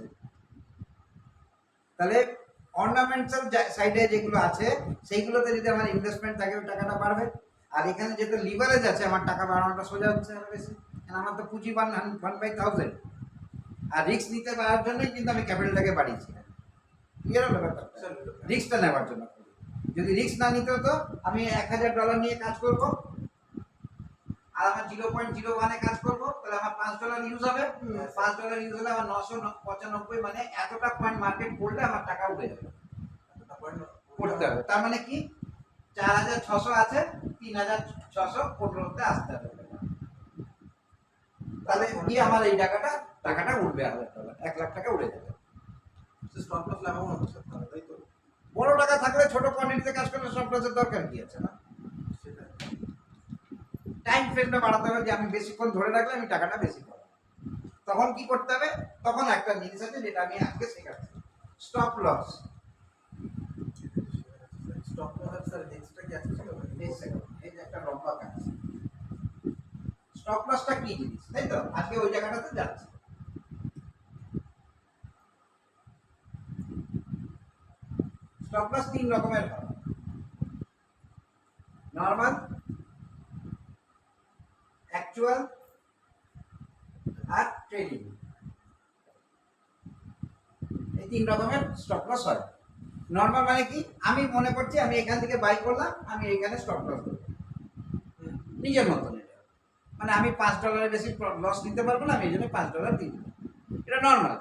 তাহলে অর্নামেন্টাল সাইডে যেগুলো আছে সেইগুলোতে যদি আমার ইনভেস্টমেন্ট থাকে ওই টাকাটা বাড়বে। আর এখানে যেহেতু লিভারেজ আছে, আমার টাকা বাড়ানোটা সোজা হচ্ছে আরো বেশি, কারণ আমার তো পুঁজি 1/1000, আর রিস্ক নিতে পারার জন্যই কিন্তু আমি ক্যাপিটালটাকে বাড়িয়েছি। ক্লিয়ার হলো ব্যাপারটা? রিস্কটা নেওয়ার জন্য। যদি রিস্ক না নিতে হতো, আমি $1000 নিয়ে কাজ করব, আর আমার 0.01-এ কাজ করবো, তাহলে আমার $5 ইউজ হবে। $5 ইউজ হলে আমার 995, মানে এতটা পয়েন্ট মার্কেট পড়লে আমার টাকা উঠে যাবে, পড়তে হবে। তার মানে কি 4600 আছে, 3615-তে আসতে হবে, তাহলে কি আমার এই টাকাটা উঠবে $1000, 1 লাখ টাকা উঠে যাবে। স্টপ লস লাগাবো না স্যার, তাই তো? বড় টাকা থাকলে ছোট কোয়ান্টিটিতে কাজ করলে সব লসের দরকার কি আছে? না, সেটাই। টাইম ফ্রেমটা বাড়াতে হবে, যে আমি বেশিক্ষণ ধরে রাখলে আমি টাকাটা বেশি পাবো। তখন কি করতে হবে? তখন একটা জিনিস আছে যেটা আমি আজকে শেখাচ্ছি, stop loss. Stop loss sir, নেক্সটটা কি আছে ছিল? এই যে একটা লম্বা কাজ, স্টপ লসটা কি জিনিস, তাই তো? আজকে ওই জায়গাটাতে যাচ্ছে। স্টপ লস 3 রকমের হয়, নরমাল, অ্যাকচুয়াল আর ট্রেডিং। এই 3 রকমের স্টপ লস হয়। নরমাল মানে কি, আমি মনে করছি আমি এখান থেকে বাই করলাম, আমি এখানে স্টপ লস দেবো নিজের মতন। এটা মানে আমি $5 বেশি লস নিতে পারবো না, আমি এই জন্য $5 দিই, এটা নর্মাল।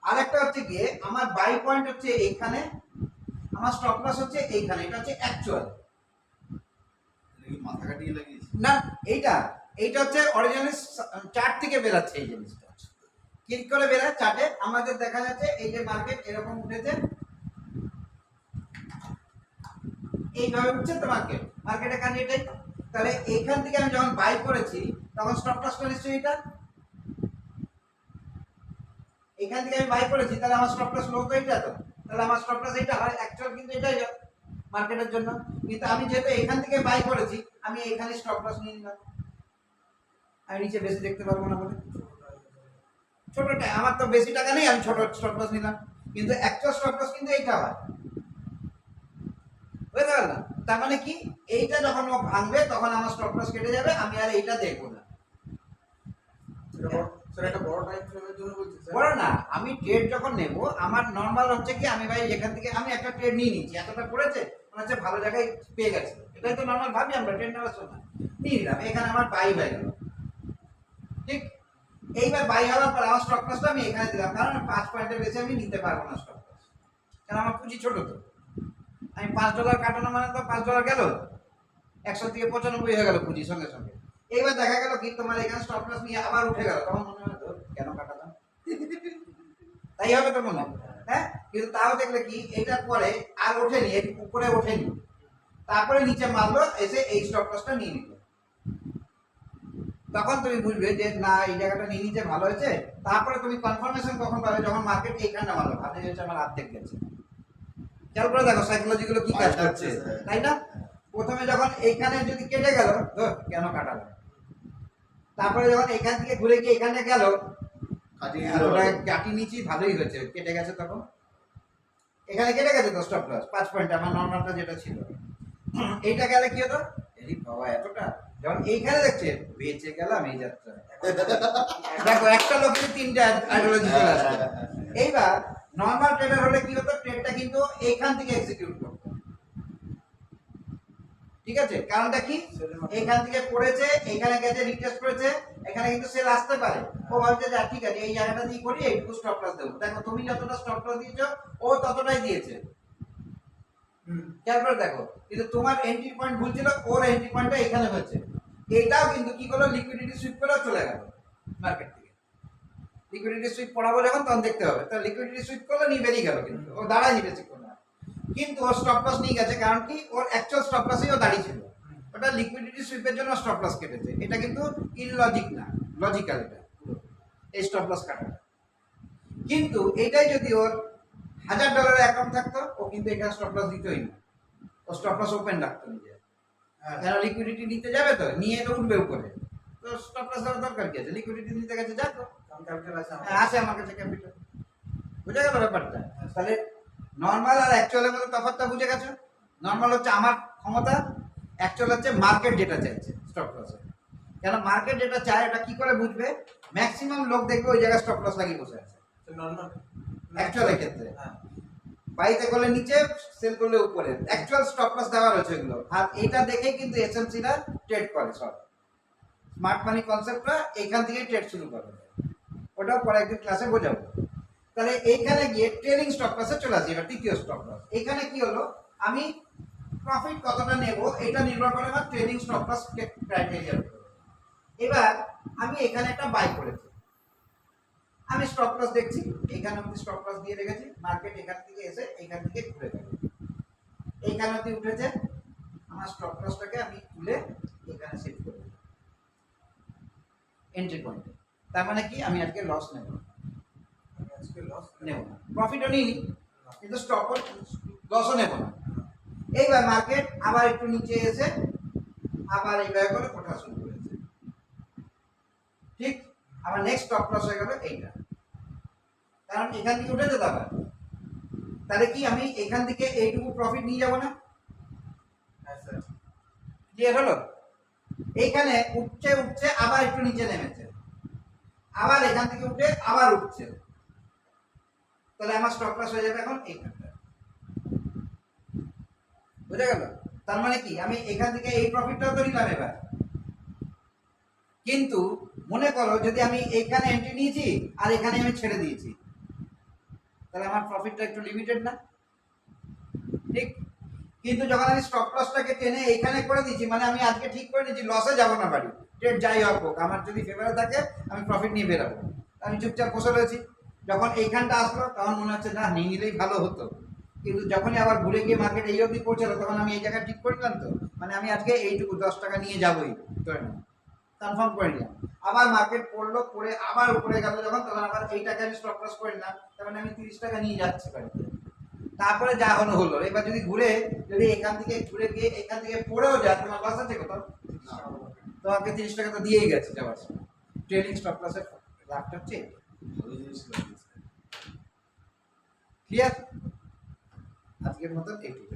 আর একটা হচ্ছে গিয়ে আমার বাই পয়েন্ট হচ্ছে এইখানে, আমার স্টপ লস হচ্ছে এইখানে, এটা হচ্ছে অ্যাকচুয়াল। মাথা কাটিয়ে লাগিয়েছি না, এইটা হচ্ছে অরিজিনালি চার্ট থেকে বেরাচ্ছে। এই জিনিসটা ক্লিক করে বেরায় চার্টে, আমাদের দেখা যাচ্ছে এই যে মার্কেট এরকম উঠেছে, এইভাবে উঠছে তো মার্কেটের কারণে এটাই। তাহলে এইখান থেকে আমি যখন বাই করেছি তখন স্টপ লসটা নিশ্চয়ই এটা, এখান থেকে আমি বাই করেছি, তাহলে আমার স্টপ লস লো তো এটা, তো তাহলে আমার স্টপ লস এটা হয়, অ্যাকচুয়াল কিন্তু এটাই মার্কেটের জন্য। কিন্তু আমি যেহেতু এখান থেকে বাই করেছি, আমি এখানে স্টপ লস নিয়ে নিলাম, আমি নিচে বেশি দেখতে পারবো না বলে। ছোটটা আমার তো বেশি টাকা নেই, আমি ছোট স্টপ লস নিলাম, কিন্তু অ্যাকচুয়াল স্টপ লস কিন্তু এইটা হয়, বুঝতে পারলাম? তার মানে কি, এইটা যখন ও ভাঙবে তখন আমার স্টপ লস কেটে যাবে, আমি আর এইটা দেখবো না। স্যার একটা বড় টাইম ফ্রেমের জন্য বলছি স্যার। বড় না, আমি ট্রেড যখন নেব, আমার নর্মাল হচ্ছে কি, আমি ভাই এখান থেকে আমি একটা ট্রেড নিয়ে নিচ্ছি, এতটা পড়েছে, মনে হচ্ছে ভালো জায়গায় পেয়ে গেছে, এটাই তো নর্মাল ভাবি আমরা ট্রেড নেওয়ার সময়। নিয়ে নিলাম, এখানে আমার বাই হয়ে গেল, ঠিক। এইবার বাই হওয়ার পর আমার স্টপ লসটা আমি এখানে দিলাম, কারণ 5 পয়েন্টের বেশি আমি নিতে পারবো না স্টপ লস, কারণ আমার পুঁজি ছোট। তো আমি $5 কাটানো মানে তো $5 গেল, 100 থেকে 95 হয়ে গেল পুঁজি সঙ্গে সঙ্গে। এইবার দেখা গেল কি, তোমার এখানে স্টপ লস নিয়ে আবার উঠে গেল, তখন মনে হয় কেন কাটালাম, তাই হবে তো মনে হয়, হ্যাঁ। কিন্তু তাও দেখলে কি, এটার পরে আর ওঠেনি, এর উপরে ওঠেনি, তারপরে নিচে মারলো, এসে এই স্টপ লসটা নিয়ে নিল, তখন তুমি বুঝবে যে না এই জায়গাটা নিয়ে নিতে ভালো হয়েছে। তারপরে তুমি কনফার্মেশন কখন পাবে, যখন মার্কেট এইখানটা মারলো, ভালো হয়েছে আমার অর্ধেক গেছে। খেয়াল করে দেখো সাইকোলজি গুলো কি কাজ করছে, তাই না? প্রথমে যখন এইখানে যদি কেটে গেল, কেন কাটালো, তারপরে যখন এখান থেকে ঘুরে গিয়ে এখানে গেল, কাটি নিচি, ভালোই হয়েছে, কেটে গেছে, তখন এখানে কেটে গেছে তো স্টপ লস 5 পয়েন্ট, আমার নর্মালটা যেটা ছিল। এইটা গেলে কি হতো, এই বাবা এতটা, যখন এইখানে দেখছে বেঁচে গেলাম এই যাত্রা। দেখো একটা লোকের তিনটা আইডিওলজি চলে আসছে। এইবার নর্মাল ট্রেডার হলে কি হতো, ট্রেডটা কিন্তু এইখান থেকে এক্সিকিউট করতো, ঠিক আছে? কারণটা কি, এইখান থেকে পড়েছে, এখানে গেছে, রিটেস্ট করেছে, এখানে কিন্তু সেল আসতে পারে, ও ভাবছে যে ঠিক আছে এই জায়গাটা দিয়ে করি, এইটুকু স্টপ লস দেবো। দেখো তুমি যতটা স্টপ লস দিয়েছো ও ততটাই দিয়েছে, খেয়াল করে দেখো, কিন্তু তোমার এন্ট্রি পয়েন্ট ভুল ছিল, ওর এন্ট্রি পয়েন্টটা এখানে হয়েছে। এটাও কিন্তু কি করলো, লিকুইডিটি সুইপ করে চলে গেল মার্কেট থেকে। লিকুইডিটি সুইপ পড়াবো যখন তখন দেখতে হবে, তো লিকুইডিটি সুইপ করলে নিয়ে বেরিয়ে গেল, কিন্তু ও দাঁড়ায়নি বেশিক্ষণ না, কিন্তু ওর স্টপ লস নিয়ে গেছে, কারণ কি ওর অ্যাকচুয়াল স্টপ লসেই ও দাঁড়িয়ে ছিল, ওটা লিকুইডিটি সুইপের জন্য স্টপ লস কেটেছে। এটা কিন্তু ইললজিক না, লজিক্যাল এটা এই স্টপ লস কাটাটা। কিন্তু এটাই যদি ওর $1000 অ্যাকাউন্ট থাকতো, ও কিন্তু এখানে স্টপ লস দিতই না, ও স্টপ লস ওপেন রাখতো নিজে, কেন লিকুইডিটি নিতে যাবে তো, নিয়ে তো উঠবে উপরে, তো স্টপ লস দেওয়ার দরকার কি আছে, লিকুইডিটি নিতে গেছে যাক, ক্যাপিটাল আছে আছে আমার কাছে ক্যাপিটাল। বুঝে গেল ব্যাপারটা? তাহলে নর্মাল আর অ্যাকচুয়ালের মধ্যে তফাৎটা বুঝে গেছো? নর্মাল হচ্ছে আমার ক্ষমতা, অ্যাকচুয়াল হচ্ছে মার্কেট যেটা চাইছে স্টপ লসে। কেন মার্কেট যেটা চায় ওটা কি করে বুঝবে, ম্যাক্সিমাম লোক দেখবে ওই জায়গায় স্টপ লস লাগিয়ে বসে আছে নর্মাল অ্যাকচুয়ালের ক্ষেত্রে। হ্যাঁ বাইতে করলে নিচে, সেল করলে উপরে, অ্যাকচুয়াল স্টপ লস দেওয়া রয়েছে এগুলো। আর এটা দেখেই কিন্তু এসএমসিরা ট্রেড করে, সব স্মার্ট মানি কনসেপ্টটা এইখান থেকেই ট্রেড শুরু করে, ওটাও পরে একদিন ক্লাসে বোঝাবো। তাহলে এইখানে গিয়ে ট্রেলিং স্টপ লসে চলে আসি, এবার তৃতীয় স্টপ লস। এখানে কি হলো, আমি প্রফিট কতটা নেব এটা নির্ভর করে আমার ট্রেলিং স্টপ লস ক্রাইটেরিয়ার উপর। এবার আমি এখানে একটা বাই করেছি, আমি স্টপ লস দেখছি, এখানে অব্দি স্টপ লস দিয়ে রেখেছি, মার্কেট এখান থেকে এসে এখান থেকে ঘুরে গেল, এইখানে অব্দি উঠেছে, আমার স্টপ লসটাকে আমি তুলে এখানে সেট করে দিলাম এন্ট্রি পয়েন্টে। তার মানে কি, আমি আজকে লস নেব না, আজকে লস নেব না, প্রফিটও নিইনি, কিন্তু স্টপ লসও নেব না। এইবার মার্কেট আবার একটু নিচে এসে আবার এইভাবে করে ওঠা শুরু করেছে, ঠিক? আমার নেক্সট স্টপ লস হয়ে গেল এইটা, কারণ এখান থেকে উঠেছে তো আবার, তাহলে কি আমি এখান থেকে এইটুকু প্রফিট নিয়ে যাব না? হ্যাঁ স্যার ক্লিয়ার হলো? এইখানে উঠছে উঠছে আবার একটু নিচে নেমেছে, আবার এখান থেকে উঠে আবার উঠছে, তাহলে আমার স্টপ লস হয়ে যাবে এখন এইখানটা, বুঝে গেল? তার মানে কি, আমি এখান থেকে এই প্রফিটটাও তো নিলাম এবার, কিন্তু মনে করো যদি আমি এইখানে এন্ট্রি নিয়েছি আর এখানে আমি ছেড়ে দিয়েছি, তাহলে আমার প্রফিটটা একটু লিমিটেড না, ঠিক? কিন্তু যখন আমি স্টপ লসটাকে টেনে এইখানে করে দিচ্ছি, মানে আমি আজকে ঠিক করে নিয়েছি লসে যাব না বাড়ি, ট্রেড যাই হোক, আমার যদি ফেভারে থাকে আমি প্রফিট নিয়ে বেরাবো, আমি চুপচাপ বসে রয়েছি। যখন এইখানটা আসলো তখন মনে হচ্ছে না নিয়ে নিলেই ভালো হতো, কিন্তু যখনই আবার ঘুরে গিয়ে মার্কেট এই অবধি পৌঁছালো, তখন আমি এই জায়গায় ঠিক করে নিলাম, তো মানে আমি আজকে এইটুকু 10 টাকা নিয়ে যাবোই, কনফার্ম করে নিলাম। আবার মার্কেট পড়লো, পড়ে আবার উপরে গেল যখন, তখন আবার এই টাকা আমি স্টপ লস করে নিলাম, তার মানে আমি 30 টাকা নিয়ে যাচ্ছি বাড়িতে। তারপরে যা হলো হলো, এবার যদি ঘুরে, যদি এখান থেকে ঘুরে গিয়ে এখান থেকে পড়েও যায়, তোমার লস আছে কোথাও? তোমাকে 30 টাকা তো দিয়েই গেছে যাওয়ার সময়। ট্রেডিং স্টপ লসের লাভটা হচ্ছে ভালো জিনিস লাগিয়েছে। ক্লিয়ার? আজকের মতো এইটুকু।